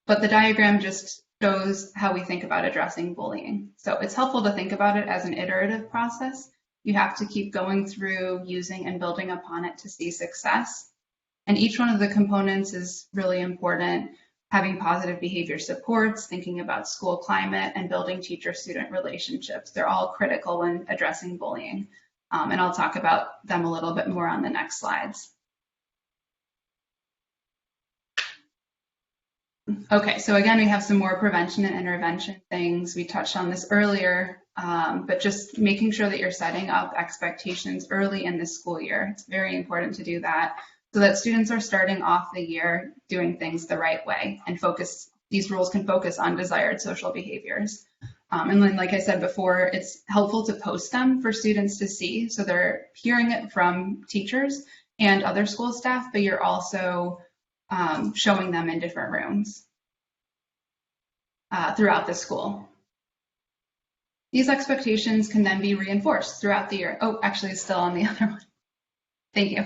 But the diagram just shows how we think about addressing bullying. So it's helpful to think about it as an iterative process. You have to keep going through, using, and building upon it to see success. And each one of the components is really important. Having positive behavior supports, thinking about school climate, and building teacher-student relationships. They're all critical when addressing bullying. And I'll talk about them a little bit more on the next slides. Okay, so again, we have some more prevention and intervention things. We touched on this earlier, but just making sure that you're setting up expectations early in the school year. It's very important to do that so that students are starting off the year doing things the right way and these rules can focus on desired social behaviors. And then, like I said before, it's helpful to post them for students to see. So they're hearing it from teachers and other school staff, but you're also showing them in different rooms throughout the school. These expectations can then be reinforced throughout the year. Oh, actually, it's still on the other one. Thank you.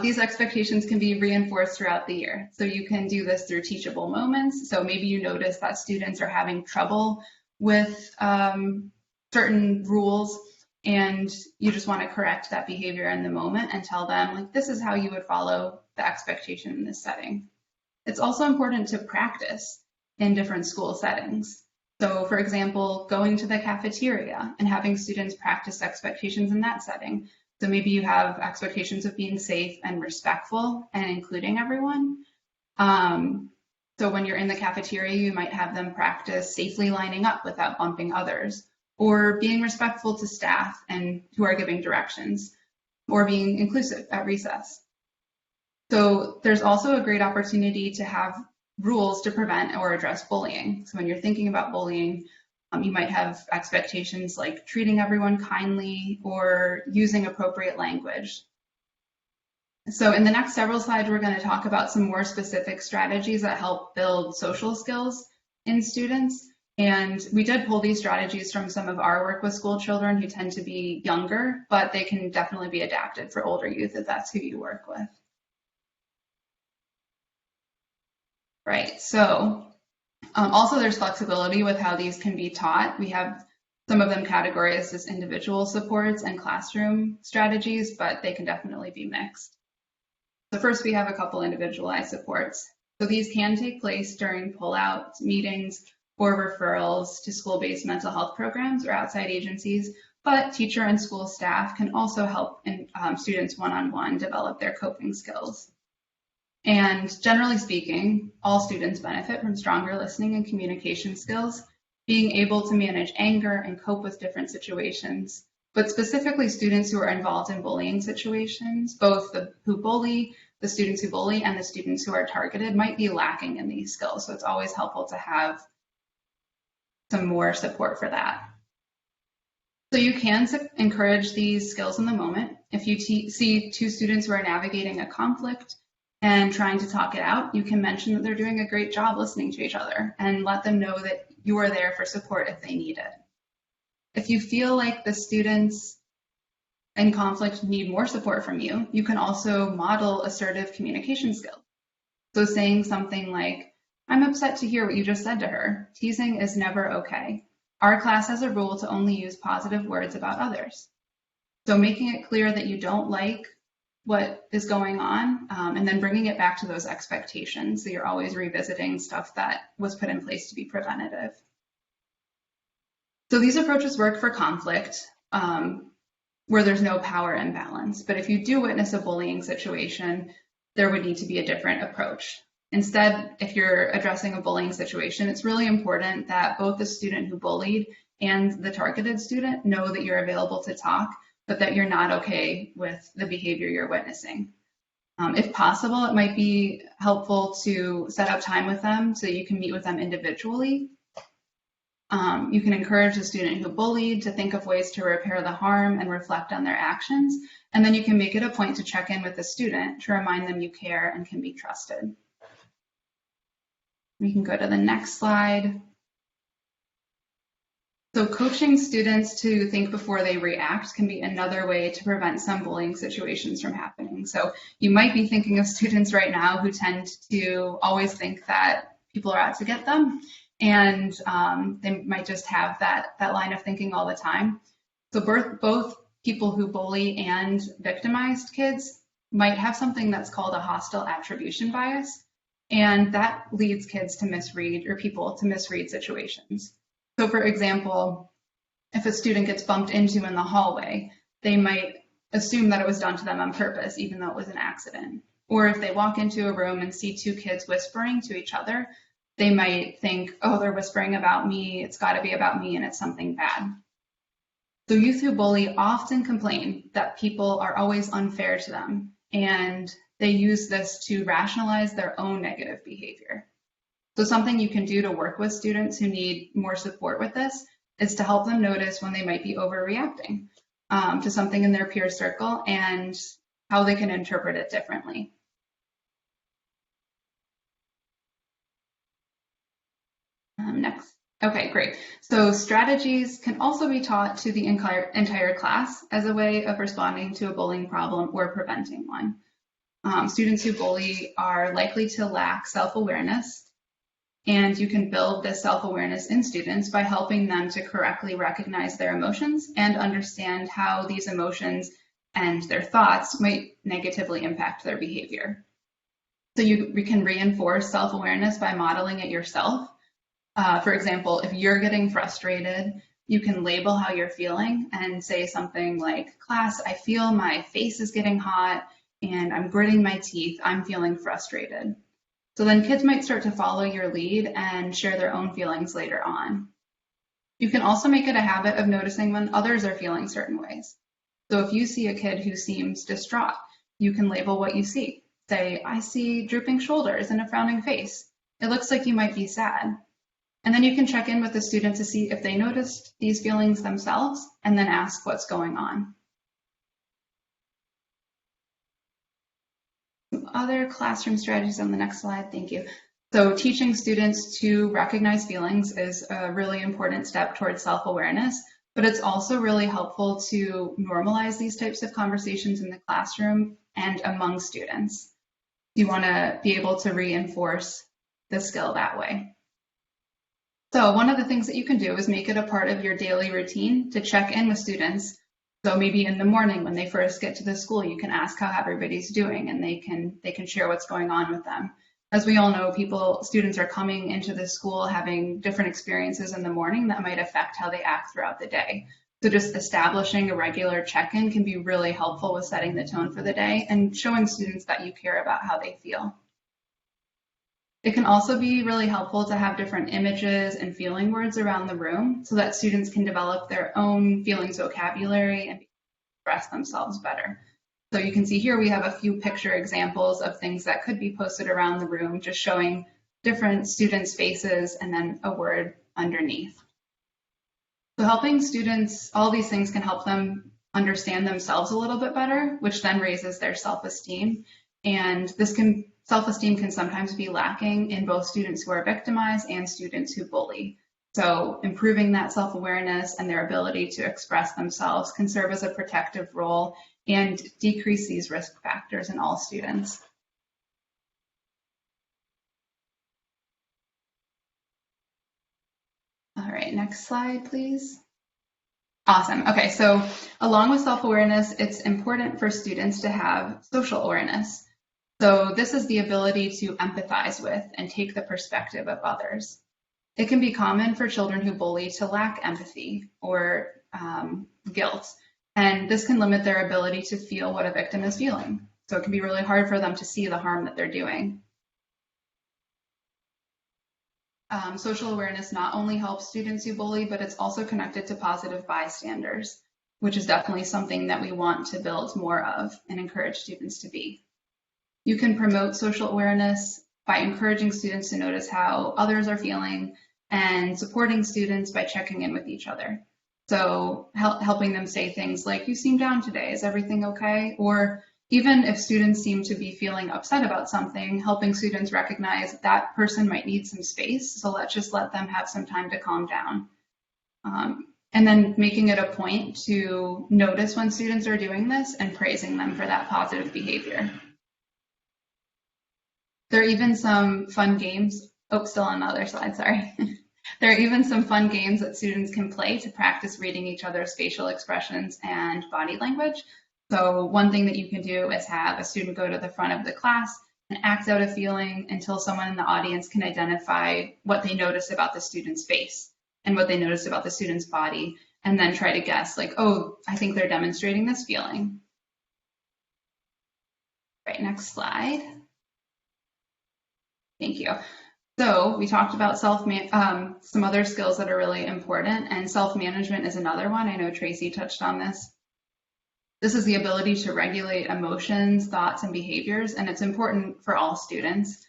These expectations can be reinforced throughout the year. So you can do this through teachable moments. So maybe you notice that students are having trouble with certain rules and you just want to correct that behavior in the moment and tell them, like, this is how you would follow the expectation in this setting. It's also important to practice in different school settings. So for example, going to the cafeteria and having students practice expectations in that setting. So maybe you have expectations of being safe and respectful and including everyone. So when you're in the cafeteria, you might have them practice safely lining up without bumping others, or being respectful to staff and who are giving directions, or being inclusive at recess. So there's also a great opportunity to have rules to prevent or address bullying. So when you're thinking about bullying, you might have expectations like treating everyone kindly or using appropriate language. So in the next several slides, we're going to talk about some more specific strategies that help build social skills in students. And we did pull these strategies from some of our work with school children who tend to be younger, but they can definitely be adapted for older youth if that's who you work with. Right, so also there's flexibility with how these can be taught. We have some of them categorized as individual supports and classroom strategies, but they can definitely be mixed. So first we have a couple individualized supports. So these can take place during pullouts, meetings, or referrals to school-based mental health programs or outside agencies, but teacher and school staff can also help students one-on-one develop their coping skills. And generally speaking, all students benefit from stronger listening and communication skills, being able to manage anger and cope with different situations. But specifically students who are involved in bullying situations, both the students who bully and the students who are targeted might be lacking in these skills. So it's always helpful to have some more support for that. So you can encourage these skills in the moment. If you see two students who are navigating a conflict and trying to talk it out, you can mention that they're doing a great job listening to each other and let them know that you are there for support if they need it. If you feel like the students in conflict need more support from you, you can also model assertive communication skills. So saying something like, "I'm upset to hear what you just said to her. Teasing is never okay. Our class has a rule to only use positive words about others." So making it clear that you don't like what is going on, and then bringing it back to those expectations. So you're always revisiting stuff that was put in place to be preventative. So these approaches work for conflict where there's no power imbalance. But if you do witness a bullying situation, there would need to be a different approach. Instead, if you're addressing a bullying situation, it's really important that both the student who bullied and the targeted student know that you're available to talk, but that you're not okay with the behavior you're witnessing. If possible, it might be helpful to set up time with them so you can meet with them individually. You can encourage the student who bullied to think of ways to repair the harm and reflect on their actions. And then you can make it a point to check in with the student to remind them you care and can be trusted. We can go to the next slide. So coaching students to think before they react can be another way to prevent some bullying situations from happening. So you might be thinking of students right now who tend to always think that people are out to get them, and they might just have that line of thinking all the time. So both people who bully and victimized kids might have something that's called a hostile attribution bias, and that leads kids to misread, or people to misread situations. So for example, if a student gets bumped into in the hallway, they might assume that it was done to them on purpose, even though it was an accident. Or if they walk into a room and see two kids whispering to each other, they might think, oh, they're whispering about me, it's gotta be about me, and it's something bad. So youth who bully often complain that people are always unfair to them, and they use this to rationalize their own negative behavior. So something you can do to work with students who need more support with this is to help them notice when they might be overreacting to something in their peer circle and how they can interpret it differently. Next. Okay, great. So strategies can also be taught to the entire class as a way of responding to a bullying problem or preventing one. Students who bully are likely to lack self-awareness, and you can build this self-awareness in students by helping them to correctly recognize their emotions and understand how these emotions and their thoughts might negatively impact their behavior. So we can reinforce self-awareness by modeling it yourself. For example, if you're getting frustrated, you can label how you're feeling and say something like, "Class, I feel my face is getting hot and I'm gritting my teeth, I'm feeling frustrated." So then kids might start to follow your lead and share their own feelings later on. You can also make it a habit of noticing when others are feeling certain ways. So if you see a kid who seems distraught, you can label what you see. Say, "I see drooping shoulders and a frowning face. It looks like you might be sad." And then you can check in with the student to see if they noticed these feelings themselves and then ask what's going on. Some other classroom strategies on the next slide, thank you. So teaching students to recognize feelings is a really important step towards self-awareness, but it's also really helpful to normalize these types of conversations in the classroom and among students. You want to be able to reinforce the skill that way. So one of the things that you can do is make it a part of your daily routine to check in with students. So maybe in the morning when they first get to the school, you can ask how everybody's doing, and they can share what's going on with them. As we all know, students are coming into the school having different experiences in the morning that might affect how they act throughout the day. So just establishing a regular check-in can be really helpful with setting the tone for the day and showing students that you care about how they feel. It can also be really helpful to have different images and feeling words around the room so that students can develop their own feelings vocabulary and express themselves better. So you can see here we have a few picture examples of things that could be posted around the room, just showing different students' faces and then a word underneath. So helping students, all these things can help them understand themselves a little bit better, which then raises their self-esteem. And self-esteem can sometimes be lacking in both students who are victimized and students who bully. So improving that self-awareness and their ability to express themselves can serve as a protective role and decrease these risk factors in all students. All right, next slide, please. Awesome. Okay, so along with self-awareness, it's important for students to have social awareness. So this is the ability to empathize with and take the perspective of others. It can be common for children who bully to lack empathy or guilt, and this can limit their ability to feel what a victim is feeling. So it can be really hard for them to see the harm that they're doing. Social awareness not only helps students who bully, but it's also connected to positive bystanders, which is definitely something that we want to build more of and encourage students to be. You can promote social awareness by encouraging students to notice how others are feeling and supporting students by checking in with each other. So helping them say things like, "You seem down today, is everything okay?" Or even if students seem to be feeling upset about something, helping students recognize that person might need some space, so let's just let them have some time to calm down. And then making it a point to notice when students are doing this and praising them for that positive behavior. There are even some fun games. Oh, still on the other slide, sorry. There are even some fun games that students can play to practice reading each other's facial expressions and body language. So one thing that you can do is have a student go to the front of the class and act out a feeling until someone in the audience can identify what they noticed about the student's face and what they noticed about the student's body, and then try to guess, like, oh, I think they're demonstrating this feeling. Right, next slide. Thank you. So we talked about some other skills that are really important, and self-management is another one. I know Tracy touched on this. This is the ability to regulate emotions, thoughts, and behaviors, and it's important for all students.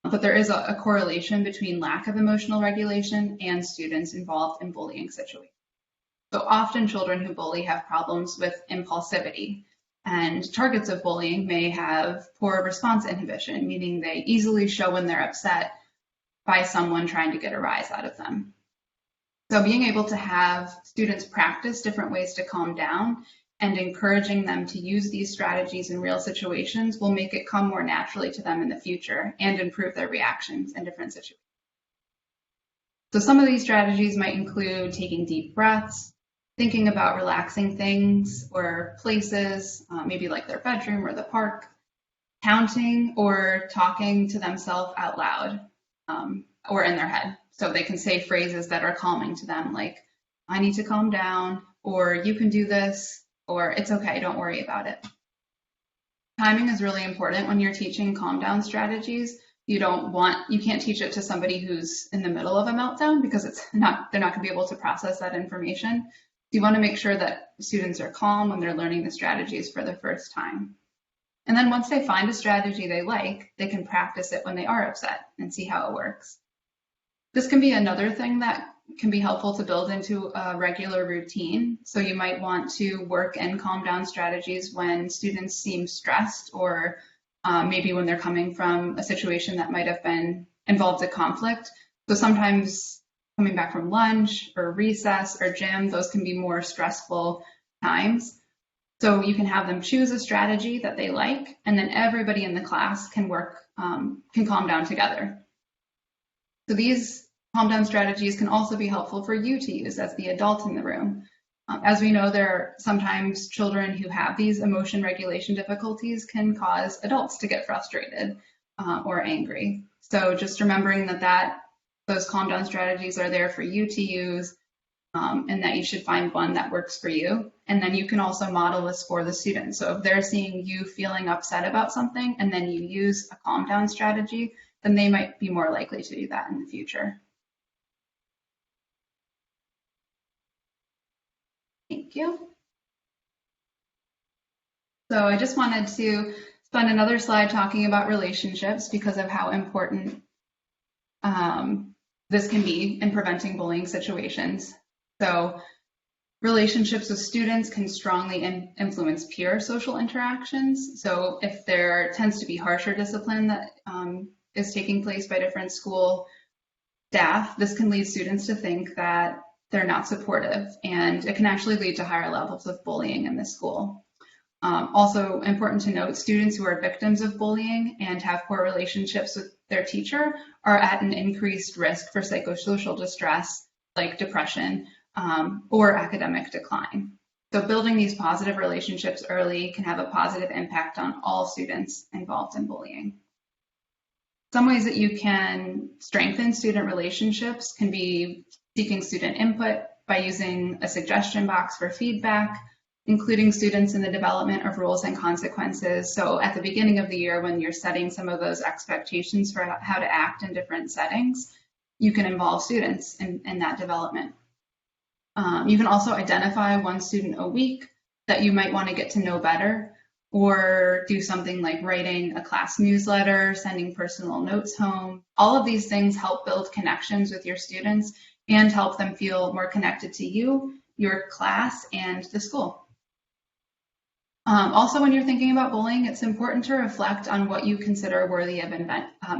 But there is a correlation between lack of emotional regulation and students involved in bullying situations. So often children who bully have problems with impulsivity, and targets of bullying may have poor response inhibition, meaning they easily show when they're upset by someone trying to get a rise out of them. So being able to have students practice different ways to calm down and encouraging them to use these strategies in real situations will make it come more naturally to them in the future and improve their reactions in different situations. So some of these strategies might include taking deep breaths, thinking about relaxing things or places, maybe like their bedroom or the park, counting or talking to themselves out loud or in their head. So they can say phrases that are calming to them, like, "I need to calm down," or "You can do this," or "It's okay, don't worry about it." Timing is really important when you're teaching calm down strategies. You can't teach it to somebody who's in the middle of a meltdown because they're not going to be able to process that information. You want to make sure that students are calm when they're learning the strategies for the first time. And then once they find a strategy they like, they can practice it when they are upset and see how it works. This can be another thing that can be helpful to build into a regular routine. So you might want to work in calm down strategies when students seem stressed, or maybe when they're coming from a situation that might have been involved a conflict. So sometimes coming back from lunch or recess or gym, those can be more stressful times. So you can have them choose a strategy that they like, and then everybody in the class can calm down together. So these calm down strategies can also be helpful for you to use as the adult in the room. As we know, there are sometimes children who have these emotion regulation difficulties can cause adults to get frustrated or angry. So just remembering that those calm down strategies are there for you to use, and that you should find one that works for you. And then you can also model this for the students. So if they're seeing you feeling upset about something and then you use a calm down strategy, then they might be more likely to do that in the future. Thank you. So I just wanted to spend another slide talking about relationships because of how important this can be in preventing bullying situations. So relationships with students can strongly influence peer social interactions. So if there tends to be harsher discipline that is taking place by different school staff, this can lead students to think that they're not supportive, and it can actually lead to higher levels of bullying in the school. Also important to note, students who are victims of bullying and have poor relationships with their teacher are at an increased risk for psychosocial distress like depression or academic decline. So building these positive relationships early can have a positive impact on all students involved in bullying. Some ways that you can strengthen student relationships can be seeking student input by using a suggestion box for feedback, including students in the development of rules and consequences. So at the beginning of the year, when you're setting some of those expectations for how to act in different settings, you can involve students in that development. You can also identify one student a week that you might want to get to know better, or do something like writing a class newsletter, sending personal notes home. All of these things help build connections with your students and help them feel more connected to you, your class, and the school. Also, when you're thinking about bullying, it's important to reflect on what you consider worthy of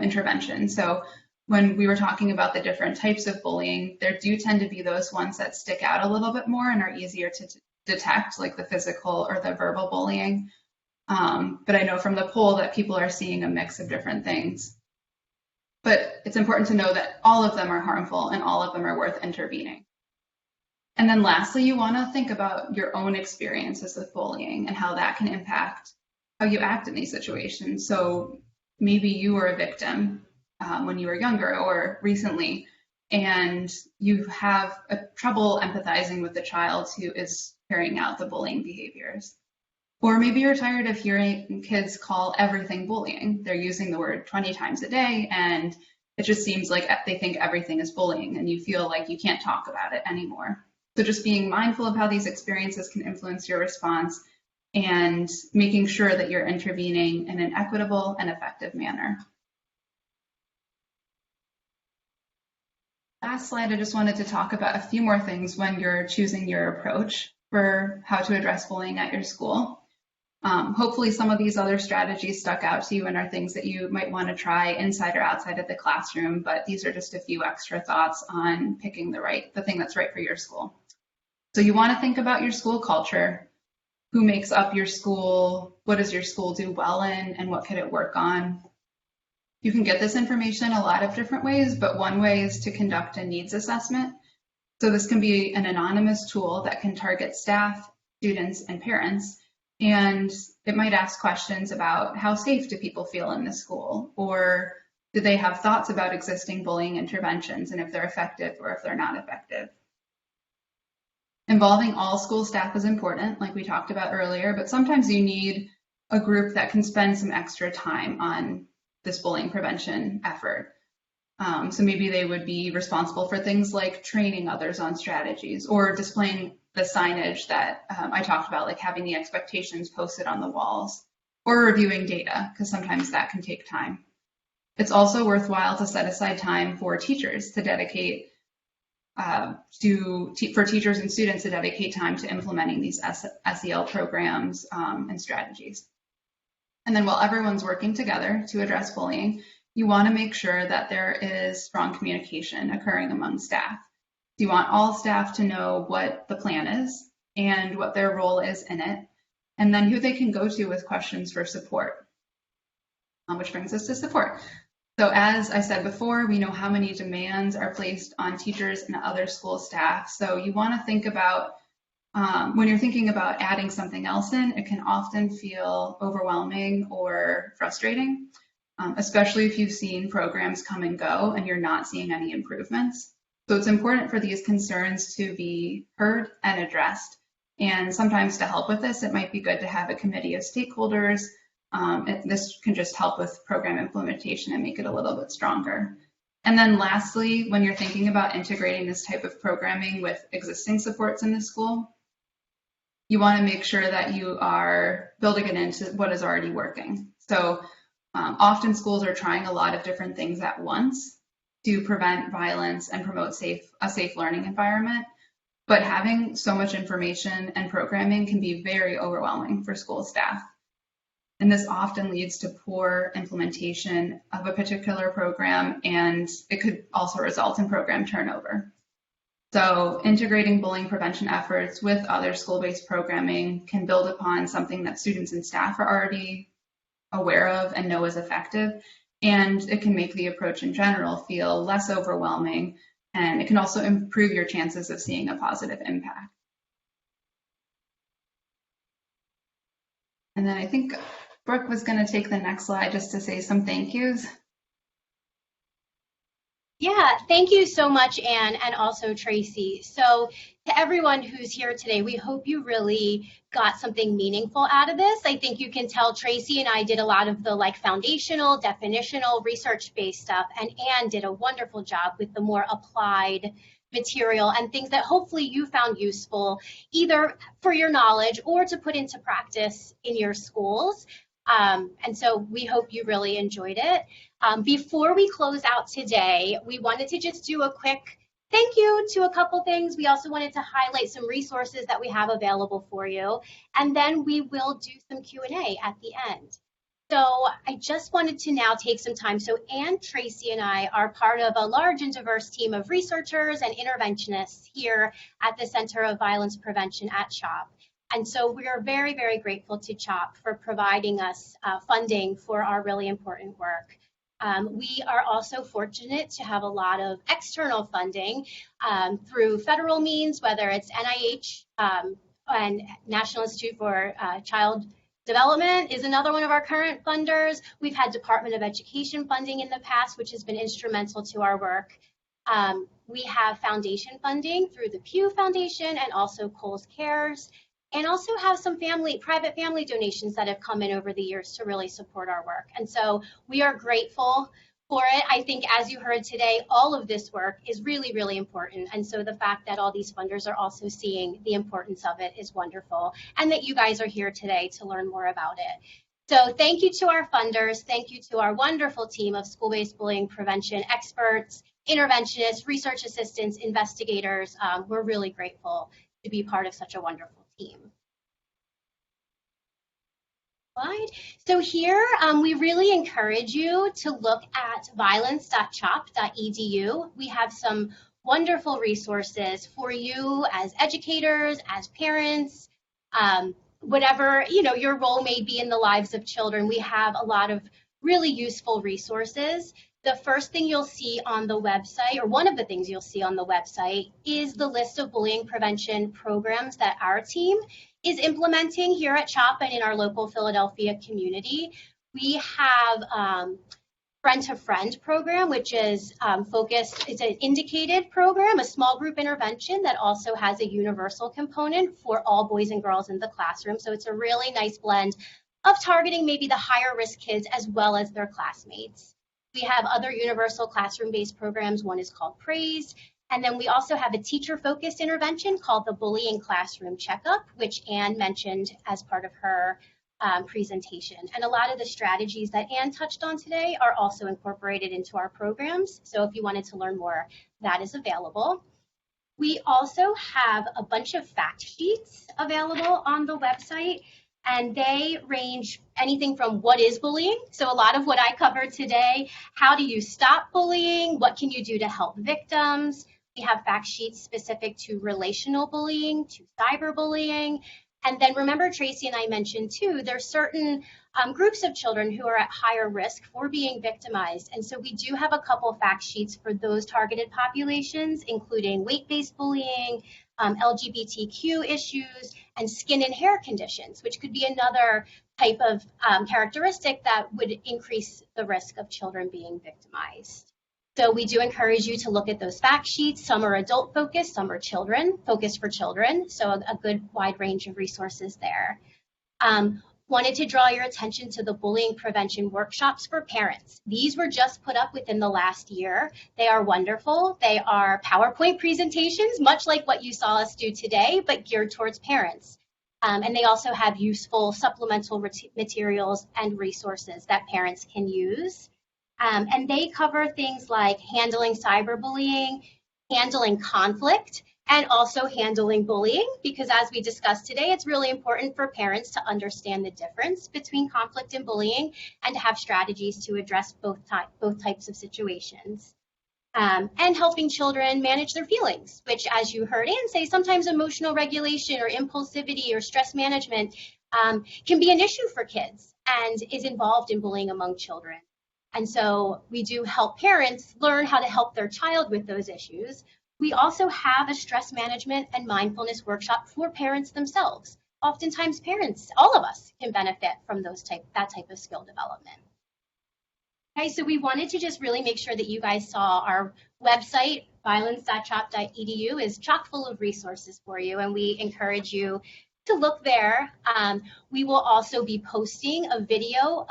intervention. So when we were talking about the different types of bullying, there do tend to be those ones that stick out a little bit more and are easier to detect, like the physical or the verbal bullying. But I know from the poll that people are seeing a mix of different things. But it's important to know that all of them are harmful and all of them are worth intervening. And then lastly, you want to think about your own experiences with bullying and how that can impact how you act in these situations. So maybe you were a victim when you were younger or recently, and you have trouble empathizing with the child who is carrying out the bullying behaviors. Or maybe you're tired of hearing kids call everything bullying. They're using the word 20 times a day, and it just seems like they think everything is bullying, and you feel like you can't talk about it anymore. So just being mindful of how these experiences can influence your response and making sure that you're intervening in an equitable and effective manner. Last slide, I just wanted to talk about a few more things when you're choosing your approach for how to address bullying at your school. Hopefully some of these other strategies stuck out to you and are things that you might want to try inside or outside of the classroom, but these are just a few extra thoughts on picking the thing that's right for your school. So you want to think about your school culture, who makes up your school, what does your school do well in, and what could it work on? You can get this information a lot of different ways, but one way is to conduct a needs assessment. So this can be an anonymous tool that can target staff, students, and parents. And it might ask questions about how safe do people feel in the school, or do they have thoughts about existing bullying interventions and if they're effective or if they're not effective. Involving all school staff is important, like we talked about earlier, but sometimes you need a group that can spend some extra time on this bullying prevention effort. So maybe they would be responsible for things like training others on strategies or displaying the signage that I talked about, like having the expectations posted on the walls, or reviewing data, because sometimes that can take time. It's also worthwhile to set aside time for teachers to dedicate for teachers and students to dedicate time to implementing these SEL programs and strategies. And then while everyone's working together to address bullying, you want to make sure that there is strong communication occurring among staff. You want all staff to know what the plan is and what their role is in it, and then who they can go to with questions for support, which brings us to support. So as I said before, we know how many demands are placed on teachers and other school staff. So you want to think about, when you're thinking about adding something else in, it can often feel overwhelming or frustrating, especially if you've seen programs come and go and you're not seeing any improvements. So it's important for these concerns to be heard and addressed. And sometimes to help with this, it might be good to have a committee of stakeholders. This can just help with program implementation and make it a little bit stronger. And then lastly, when you're thinking about integrating this type of programming with existing supports in the school, you want to make sure that you are building it into what is already working. So often schools are trying a lot of different things at once to prevent violence and promote a safe learning environment. But having so much information and programming can be very overwhelming for school staff. And this often leads to poor implementation of a particular program, and it could also result in program turnover. So integrating bullying prevention efforts with other school-based programming can build upon something that students and staff are already aware of and know is effective, and it can make the approach in general feel less overwhelming, and it can also improve your chances of seeing a positive impact. And then I think Brooke was going to take the next slide just to say some thank yous. Yeah, thank you so much, Anne, and also Tracy. So to everyone who's here today, we hope you really got something meaningful out of this. I think you can tell Tracy and I did a lot of the foundational, definitional, research-based stuff, and Anne did a wonderful job with the more applied material and things that hopefully you found useful, either for your knowledge or to put into practice in your schools. And so we hope you really enjoyed it. Before we close out today, we wanted to just do a quick thank you to a couple things. We also wanted to highlight some resources that we have available for you, and then we will do some Q&A at the end. So I just wanted to now take some time. So Anne, Tracy, and I are part of a large and diverse team of researchers and interventionists here at the Center of Violence Prevention at CHOP. And so we are very, very grateful to CHOP for providing us funding for our really important work. We are also fortunate to have a lot of external funding through federal means, whether it's NIH and National Institute for Child Development is another one of our current funders. We've had Department of Education funding in the past, which has been instrumental to our work. We have foundation funding through the Pew Foundation and also Coles Cares, and also have some private family donations that have come in over the years to really support our work. And so we are grateful for it. I think, as you heard today, all of this work is really, really important. And so the fact that all these funders are also seeing the importance of it is wonderful, and that you guys are here today to learn more about it. So thank you to our funders. Thank you to our wonderful team of school-based bullying prevention experts, interventionists, research assistants, investigators. We're really grateful to be part of such a wonderful team. So here, we really encourage you to look at violence.chop.edu. We have some wonderful resources for you as educators, as parents, whatever your role may be in the lives of children. We have a lot of really useful resources. The first thing you'll see on the website, or one of the things you'll see on the website, is the list of bullying prevention programs that our team is implementing here at CHOP and in our local Philadelphia community. We have Friend to Friend program, which is focused, it's an indicated program, a small group intervention that also has a universal component for all boys and girls in the classroom. So it's a really nice blend of targeting maybe the higher risk kids as well as their classmates. We have other universal classroom-based programs. One is called Praise. And then we also have a teacher-focused intervention called the Bullying Classroom Checkup, which Anne mentioned as part of her presentation. And a lot of the strategies that Anne touched on today are also incorporated into our programs. So if you wanted to learn more, that is available. We also have a bunch of fact sheets available on the website. And they range anything from what is bullying, so a lot of what I covered today, how do you stop bullying, what can you do to help victims. We have fact sheets specific to relational bullying, to cyberbullying. And then remember, Tracy and I mentioned too, there's certain groups of children who are at higher risk for being victimized. And so we do have a couple fact sheets for those targeted populations, including weight-based bullying, LGBTQ issues, and skin and hair conditions, which could be another type of characteristic that would increase the risk of children being victimized. So we do encourage you to look at those fact sheets. Some are adult focused, some are children, focused for children. So a good wide range of resources there. Wanted to draw your attention to the bullying prevention workshops for parents. These were just put up within the last year. They are wonderful. They are PowerPoint presentations, much like what you saw us do today, but geared towards parents. And they also have useful supplemental materials and resources that parents can use. And they cover things like handling cyberbullying, handling conflict, and also handling bullying, because as we discussed today, it's really important for parents to understand the difference between conflict and bullying and to have strategies to address both types of situations. And helping children manage their feelings, which, as you heard Anne say, sometimes emotional regulation or impulsivity or stress management can be an issue for kids and is involved in bullying among children. And so we do help parents learn how to help their child with those issues. We also have a stress management and mindfulness workshop for parents themselves. Oftentimes parents, all of us, can benefit from that type of skill development. Okay, so we wanted to just really make sure that you guys saw our website, violence.chop.edu, is chock full of resources for you, and we encourage you to look there. We will also be posting a video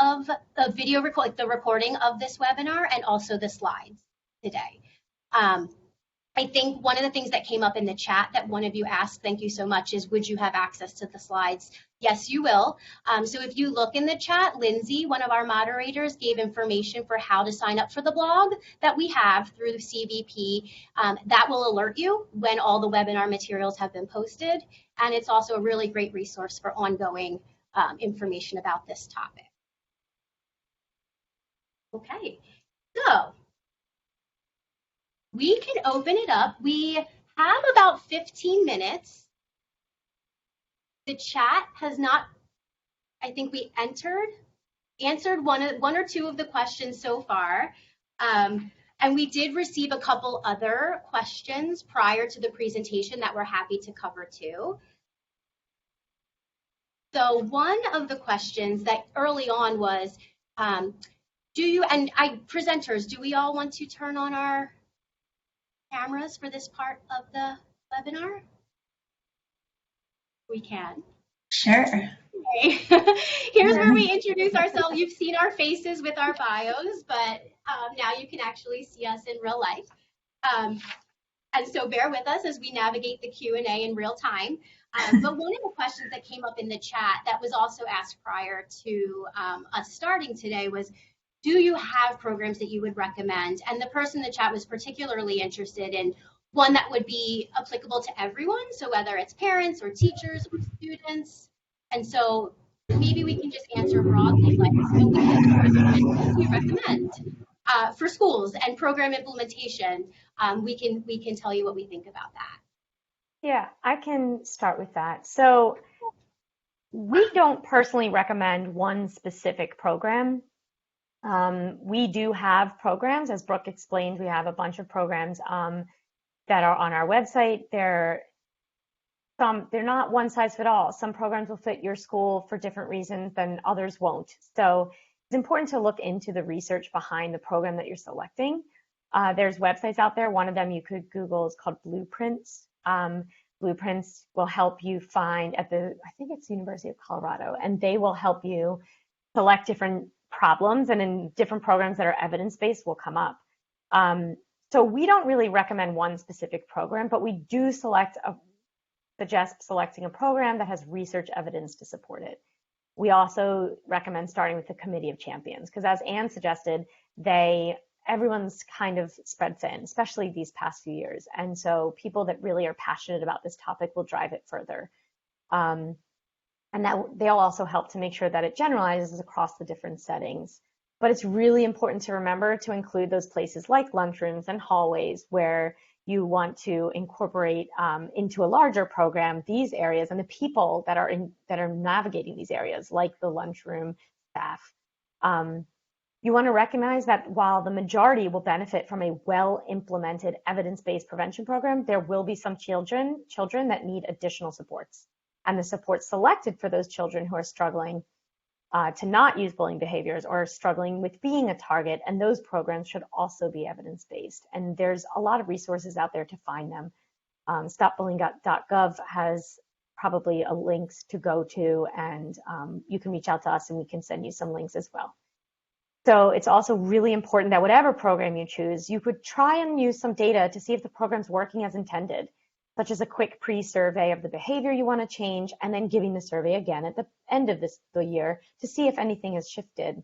the recording of this webinar and also the slides today. I think one of the things that came up in the chat that one of you asked, thank you so much, is would you have access to the slides? Yes, you will. So if you look in the chat, Lindsay, one of our moderators, gave information for how to sign up for the blog that we have through the CVP. That will alert you when all the webinar materials have been posted. And it's also a really great resource for ongoing information about this topic. Okay, so we can open it up. We have about 15 minutes. The chat has not, I think we answered one or two of the questions so far. And we did receive a couple other questions prior to the presentation that we're happy to cover too. So one of the questions that early on was, presenters, do we all want to turn on our cameras for this part of the webinar? We can. Sure. Okay. Here's where we introduce ourselves. You've seen our faces with our bios, but now you can actually see us in real life. And so bear with us as we navigate the Q&A in real time. But one of the questions that came up in the chat that was also asked prior to us starting today was, do you have programs that you would recommend? And the person in the chat was particularly interested in one that would be applicable to everyone, so whether it's parents or teachers or students. And so maybe we can just answer broadly, like, so what do you recommend for schools and program implementation? We can tell you what we think about that. Yeah, I can start with that. So we don't personally recommend one specific program. We do have programs, as Brooke explained, we have a bunch of programs that are on our website. They're not one size fits all. Some programs will fit your school for different reasons than others won't. So it's important to look into the research behind the program that you're selecting. There's websites out there. One of them you could Google is called Blueprints. Blueprints will help you find I think it's University of Colorado, and they will help you select different problems, and in different programs that are evidence-based will come up. So we don't really recommend one specific program, but we do suggest selecting a program that has research evidence to support it. We also recommend starting with the Committee of Champions, because as Anne suggested, everyone's kind of spread thin, especially these past few years. And so people that really are passionate about this topic will drive it further. And that they'll also help to make sure that it generalizes across the different settings. But it's really important to remember to include those places like lunchrooms and hallways where you want to incorporate into a larger program these areas and the people that are navigating these areas, like the lunchroom staff. You want to recognize that while the majority will benefit from a well-implemented evidence-based prevention program, there will be some children that need additional supports. And the support selected for those children who are struggling to not use bullying behaviors or struggling with being a target, and those programs should also be evidence-based. And there's a lot of resources out there to find them. StopBullying.gov has probably a links to go to, and you can reach out to us and we can send you some links as well. So it's also really important that whatever program you choose, you could try and use some data to see if the program's working as intended, such as a quick pre-survey of the behavior you want to change, and then giving the survey again at the end of the year to see if anything has shifted.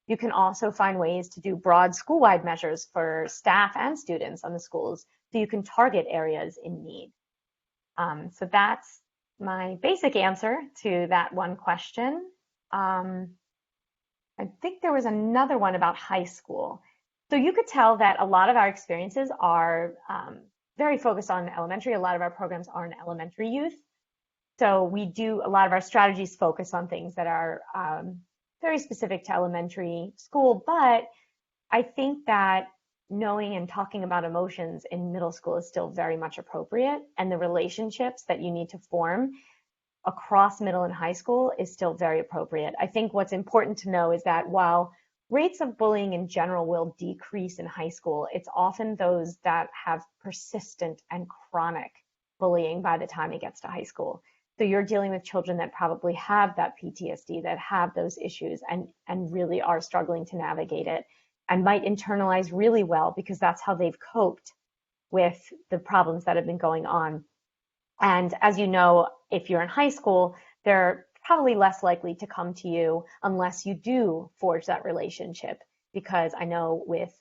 You can also find ways to do broad school-wide measures for staff and students on the schools so you can target areas in need. So that's my basic answer to that one question. I think there was another one about high school. So you could tell that a lot of our experiences are very focused on elementary. A lot of our programs are in elementary youth. So we do, a lot of our strategies focus on things that are very specific to elementary school, but I think that knowing and talking about emotions in middle school is still very much appropriate, and the relationships that you need to form across middle and high school is still very appropriate. I think what's important to know is that while rates of bullying in general will decrease in high school, it's often those that have persistent and chronic bullying by the time it gets to high school. So you're dealing with children that probably have that PTSD, that have those issues and really are struggling to navigate it, and might internalize really well because that's how they've coped with the problems that have been going on. And as you know, if you're in high school, they're probably less likely to come to you unless you do forge that relationship, because I know with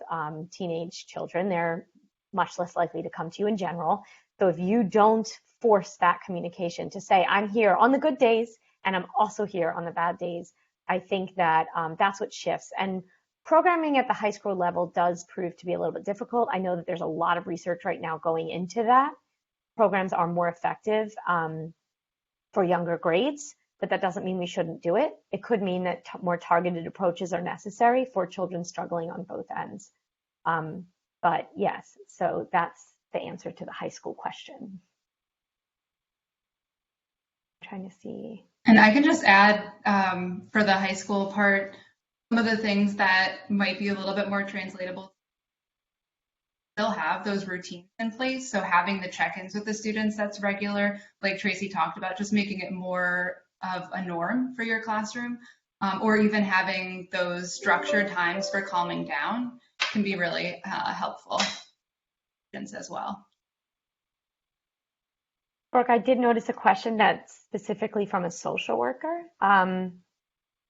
teenage children, they're much less likely to come to you in general. So if you don't force that communication to say, I'm here on the good days and I'm also here on the bad days, I think that that's what shifts. And programming at the high school level does prove to be a little bit difficult. I know that there's a lot of research right now going into that. Programs are more effective for younger grades, but that doesn't mean we shouldn't do it. It could mean that more targeted approaches are necessary for children struggling on both ends. But yes, so that's the answer to the high school question. I'm trying to see. And I can just add for the high school part, some of the things that might be a little bit more translatable. They'll have those routines in place. So having the check-ins with the students that's regular, like Tracy talked about, just making it more of a norm for your classroom, or even having those structured times for calming down can be really helpful as well. Brooke, I did notice a question that's specifically from a social worker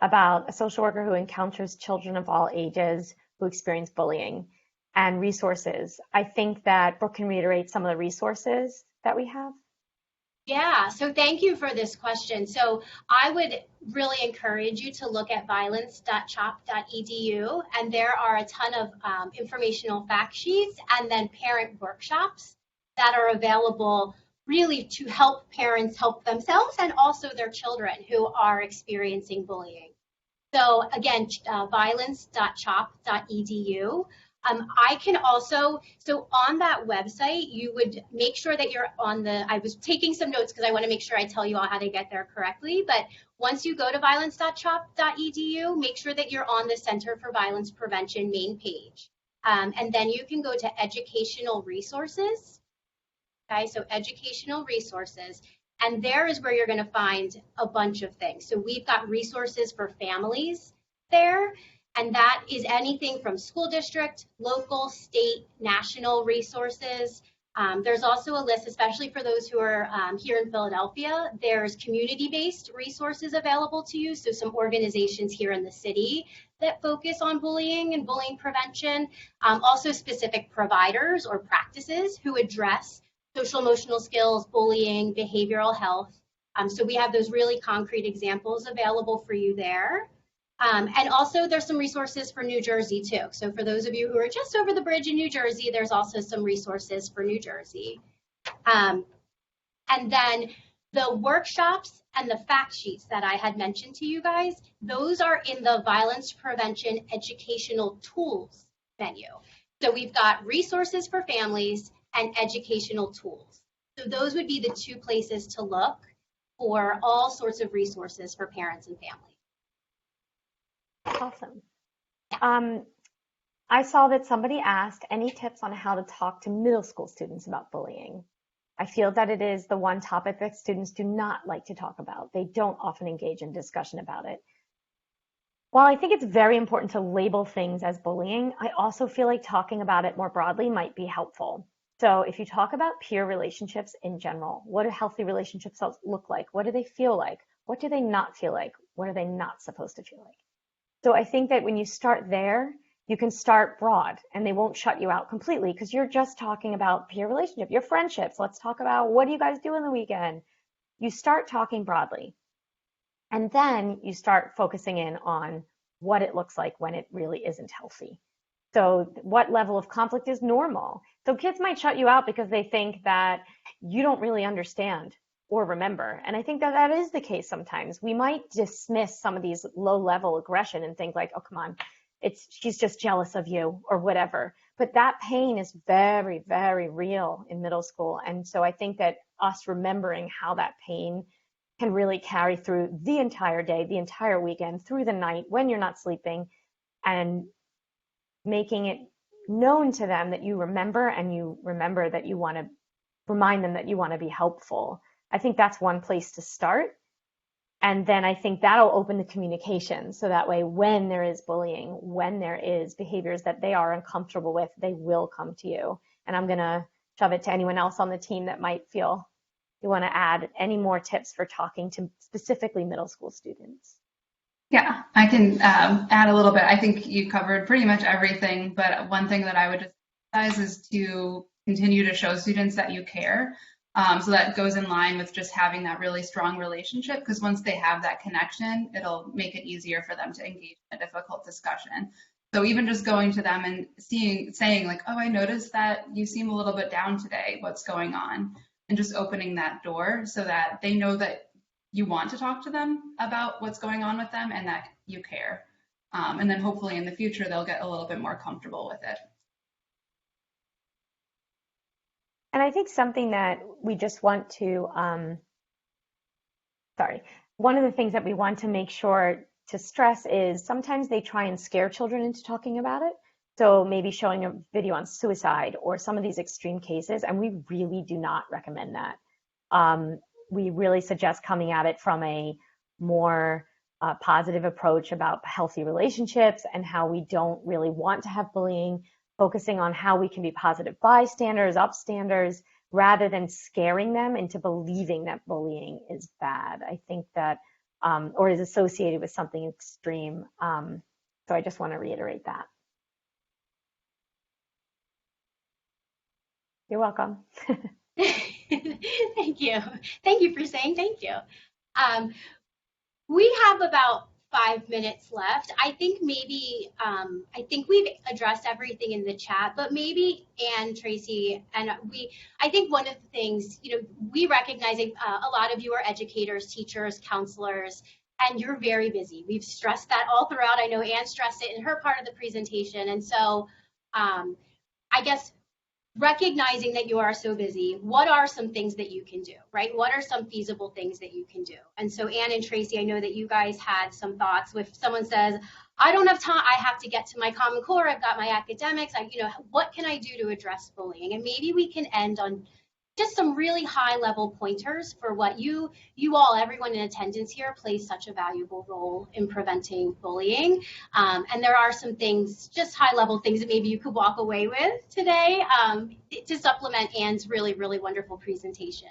about a social worker who encounters children of all ages who experience bullying and resources. I think that Brooke can reiterate some of the resources that we have. Yeah, so thank you for this question. So I would really encourage you to look at violence.chop.edu, and there are a ton of informational fact sheets and then parent workshops that are available really to help parents help themselves and also their children who are experiencing bullying. So again, violence.chop.edu. I can also, so on that website, you would make sure that you're on the, I was taking some notes because I want to make sure I tell you all how to get there correctly, but once you go to violence.chop.edu, make sure that you're on the Center for Violence Prevention main page. And then you can go to educational resources. Okay, so educational resources. And there is where you're going to find a bunch of things. So we've got resources for families there. And that is anything from school district, local, state, national resources. There's also a list, especially for those who are here in Philadelphia, there's community-based resources available to you. So some organizations here in the city that focus on bullying and bullying prevention. Also specific providers or practices who address social emotional skills, bullying, behavioral health. So we have those really concrete examples available for you there. And also there's some resources for New Jersey too. So for those of you who are just over the bridge in New Jersey, there's also some resources for New Jersey. And then the workshops and the fact sheets that I had mentioned to you guys, those are in the Violence Prevention Educational Tools menu. So we've got resources for families and educational tools. So those would be the two places to look for all sorts of resources for parents and families. Awesome. I saw that somebody asked any tips on how to talk to middle school students about bullying. I feel that it is the one topic that students do not like to talk about. They don't often engage in discussion about it. While I think it's very important to label things as bullying, I also feel like talking about it more broadly might be helpful. So if you talk about peer relationships in general, what do healthy relationships look like? What do they feel like? What do they not feel like? What are they not supposed to feel like? So I think that when you start there, you can start broad and they won't shut you out completely because you're just talking about peer relationship, your friendships. Let's talk about what do you guys do in the weekend? You start talking broadly and then you start focusing in on what it looks like when it really isn't healthy. So what level of conflict is normal? So kids might shut you out because they think that you don't really understand or remember. And I think that that is the case sometimes. We might dismiss some of these low-level aggression and think like, oh, come on, she's just jealous of you or whatever. But that pain is very, very real in middle school. And so I think that us remembering how that pain can really carry through the entire day, the entire weekend, through the night, when you're not sleeping, and making it known to them that you remember and you remember that you want to remind them that you want to be helpful. I think that's one place to start. And then I think that'll open the communication. So that way, when there is bullying, when there is behaviors that they are uncomfortable with, they will come to you. And I'm going to shove it to anyone else on the team that might feel you want to add any more tips for talking to specifically middle school students. Yeah, I can add a little bit. I think you covered pretty much everything, but one thing that I would just emphasize is to continue to show students that you care. So that goes in line with just having that really strong relationship, because once they have that connection, it'll make it easier for them to engage in a difficult discussion. So even just going to them and saying like, oh, I noticed that you seem a little bit down today. What's going on? And just opening that door so that they know that you want to talk to them about what's going on with them and that you care. And then hopefully in the future, they'll get a little bit more comfortable with it. And I think something that we just want to, one of the things that we want to make sure to stress is sometimes they try and scare children into talking about it. So maybe showing a video on suicide or some of these extreme cases, and we really do not recommend that. We really suggest coming at it from a more positive approach about healthy relationships and how we don't really want to have bullying, focusing on how we can be positive bystanders, upstanders, rather than scaring them into believing that bullying is bad. I think that, or is associated with something extreme. So I just want to reiterate that. You're welcome. Thank you. Thank you for saying thank you. We have about 5 minutes left. I think maybe, I think we've addressed everything in the chat, but maybe Anne, Tracy, and I think one of the things, we recognizing a lot of you are educators, teachers, counselors, and you're very busy. We've stressed that all throughout. I know Anne stressed it in her part of the presentation. And so I guess recognizing that you are so busy, what are some things that you can do, right? What are some feasible things that you can do? And so Anne and Tracy, I know that you guys had some thoughts. If someone says, I don't have time, I have to get to my Common Core, I've got my academics, what can I do to address bullying? And maybe we can end on just some really high level pointers for what you all, everyone in attendance here, plays such a valuable role in preventing bullying. And there are some things, just high level things that maybe you could walk away with today to supplement Anne's really, really wonderful presentation.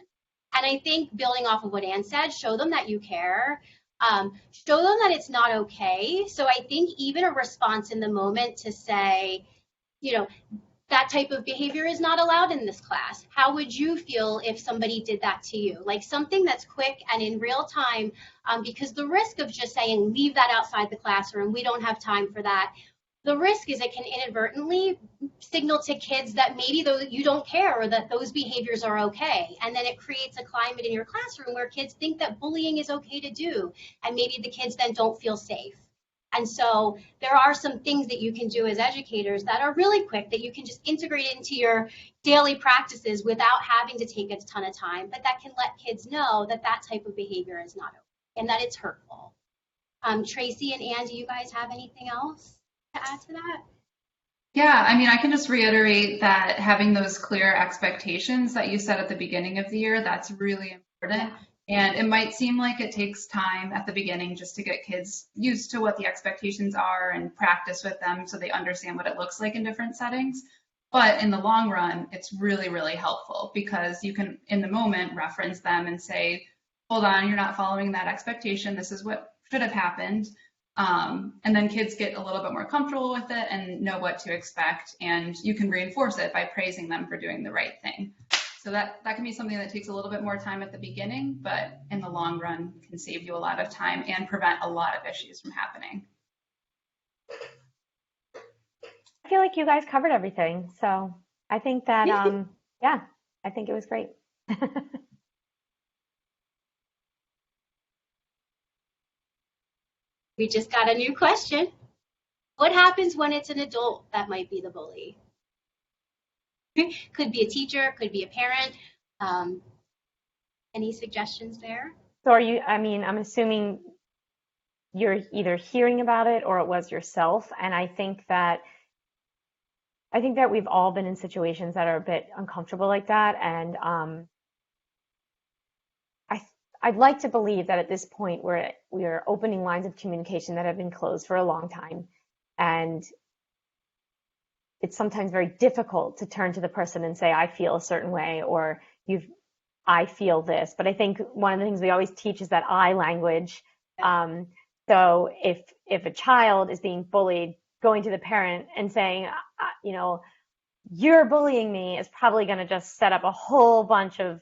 And I think building off of what Anne said, show them that you care. Show them that it's not okay. So I think even a response in the moment to say, that type of behavior is not allowed in this class. How would you feel if somebody did that to you? Like something that's quick and in real time, because the risk of just saying, leave that outside the classroom, we don't have time for that. The risk is it can inadvertently signal to kids that maybe you don't care or that those behaviors are okay. And then it creates a climate in your classroom where kids think that bullying is okay to do. And maybe the kids then don't feel safe. And so there are some things that you can do as educators that are really quick that you can just integrate into your daily practices without having to take a ton of time, but that can let kids know that that type of behavior is not okay and that it's hurtful. Tracy and Ann, do you guys have anything else to add to that? Yeah, I mean, I can just reiterate that having those clear expectations that you set at the beginning of the year, that's really important. And it might seem like it takes time at the beginning just to get kids used to what the expectations are and practice with them so they understand what it looks like in different settings. But in the long run, it's really, really helpful because you can, in the moment, reference them and say, hold on, you're not following that expectation. This is what should have happened. And then kids get a little bit more comfortable with it and know what to expect. And you can reinforce it by praising them for doing the right thing. So that can be something that takes a little bit more time at the beginning, but in the long run can save you a lot of time and prevent a lot of issues from happening. I feel like you guys covered everything. So I think that, yeah, I think it was great. We just got a new question. What happens when it's an adult that might be the bully? Could be a teacher, could be a parent. Any suggestions there? So are you, I mean, I'm assuming you're either hearing about it or it was yourself. And I think that we've all been in situations that are a bit uncomfortable like that. And I'd like to believe that at this point we are opening lines of communication that have been closed for a long time. And it's sometimes very difficult to turn to the person and say, I feel a certain way, or I feel this. But I think one of the things we always teach is that I language. So if a child is being bullied, going to the parent and saying, you know, you're bullying me, is probably going to just set up a whole bunch of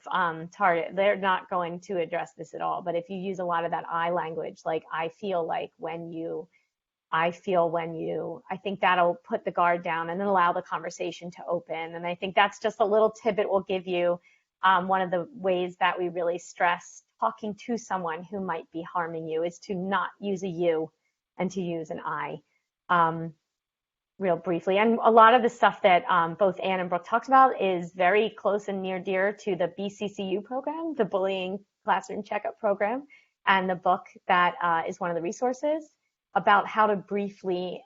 target. They're not going to address this at all. But if you use a lot of that I language, like I feel like when you, I think that'll put the guard down and then allow the conversation to open. And I think that's just a little tidbit we'll give you. One of the ways that we really stress talking to someone who might be harming you is to not use a you and to use an I. Real briefly. And a lot of the stuff that both Ann and Brooke talked about is very close and near dear to the BCCU program, the Bullying Classroom Checkup Program, and the book that is one of the resources about how to briefly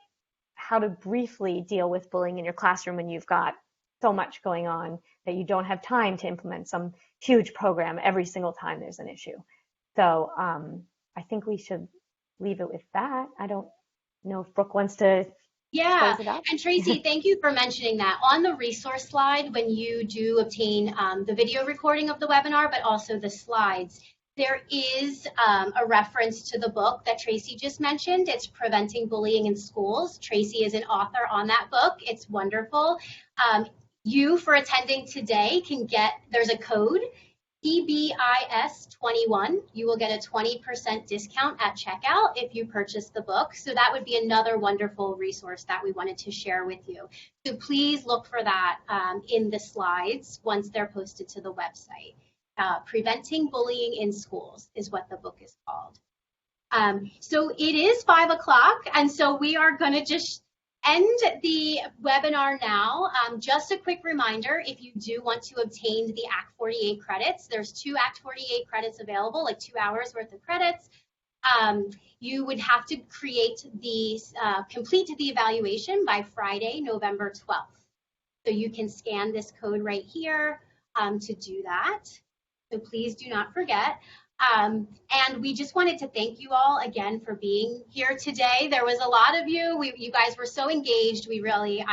deal with bullying in your classroom when you've got so much going on that you don't have time to implement some huge program every single time there's an issue. So I think we should leave it with that. I don't know if Brooke wants to. Yeah, and Tracy, thank you for mentioning that. On the resource slide, when you do obtain the video recording of the webinar, but also the slides, there is a reference to the book that Tracy just mentioned. It's Preventing Bullying in Schools. Tracy is an author on that book. It's wonderful. You, for attending today, can get, there's a code, PBIS 21. You will get a 20% discount at checkout if you purchase the book. So that would be another wonderful resource that we wanted to share with you. So please look for that in the slides once they're posted to the website. Preventing Bullying in Schools is what the book is called. So it is 5 o'clock, and so we are going to just end the webinar now. Just a quick reminder, if you do want to obtain the Act 48 credits, there's 2 Act 48 credits available, like 2 hours worth of credits. You would have to complete the evaluation by Friday, November 12th. So you can scan this code right here to do that. So please do not forget. And we just wanted to thank you all again for being here today. There was a lot of you. You guys were so engaged. We really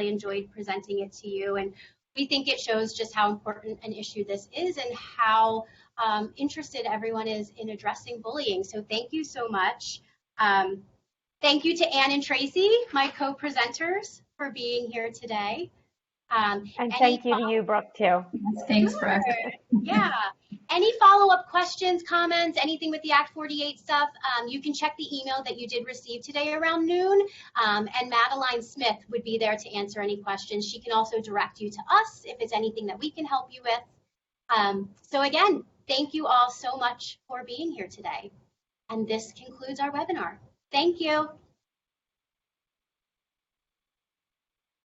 enjoyed presenting it to you. And we think it shows just how important an issue this is and how interested everyone is in addressing bullying. So thank you so much. Thank you to Ann and Tracy, my co-presenters, for being here today. And thank you to you, Brooke, too. Thanks, Brooke. Yeah. Any follow-up questions, comments, anything with the Act 48 stuff, you can check the email that you did receive today around noon, and Madeline Smith would be there to answer any questions. She can also direct you to us if it's anything that we can help you with. So again, thank you all so much for being here today. And this concludes our webinar. Thank you.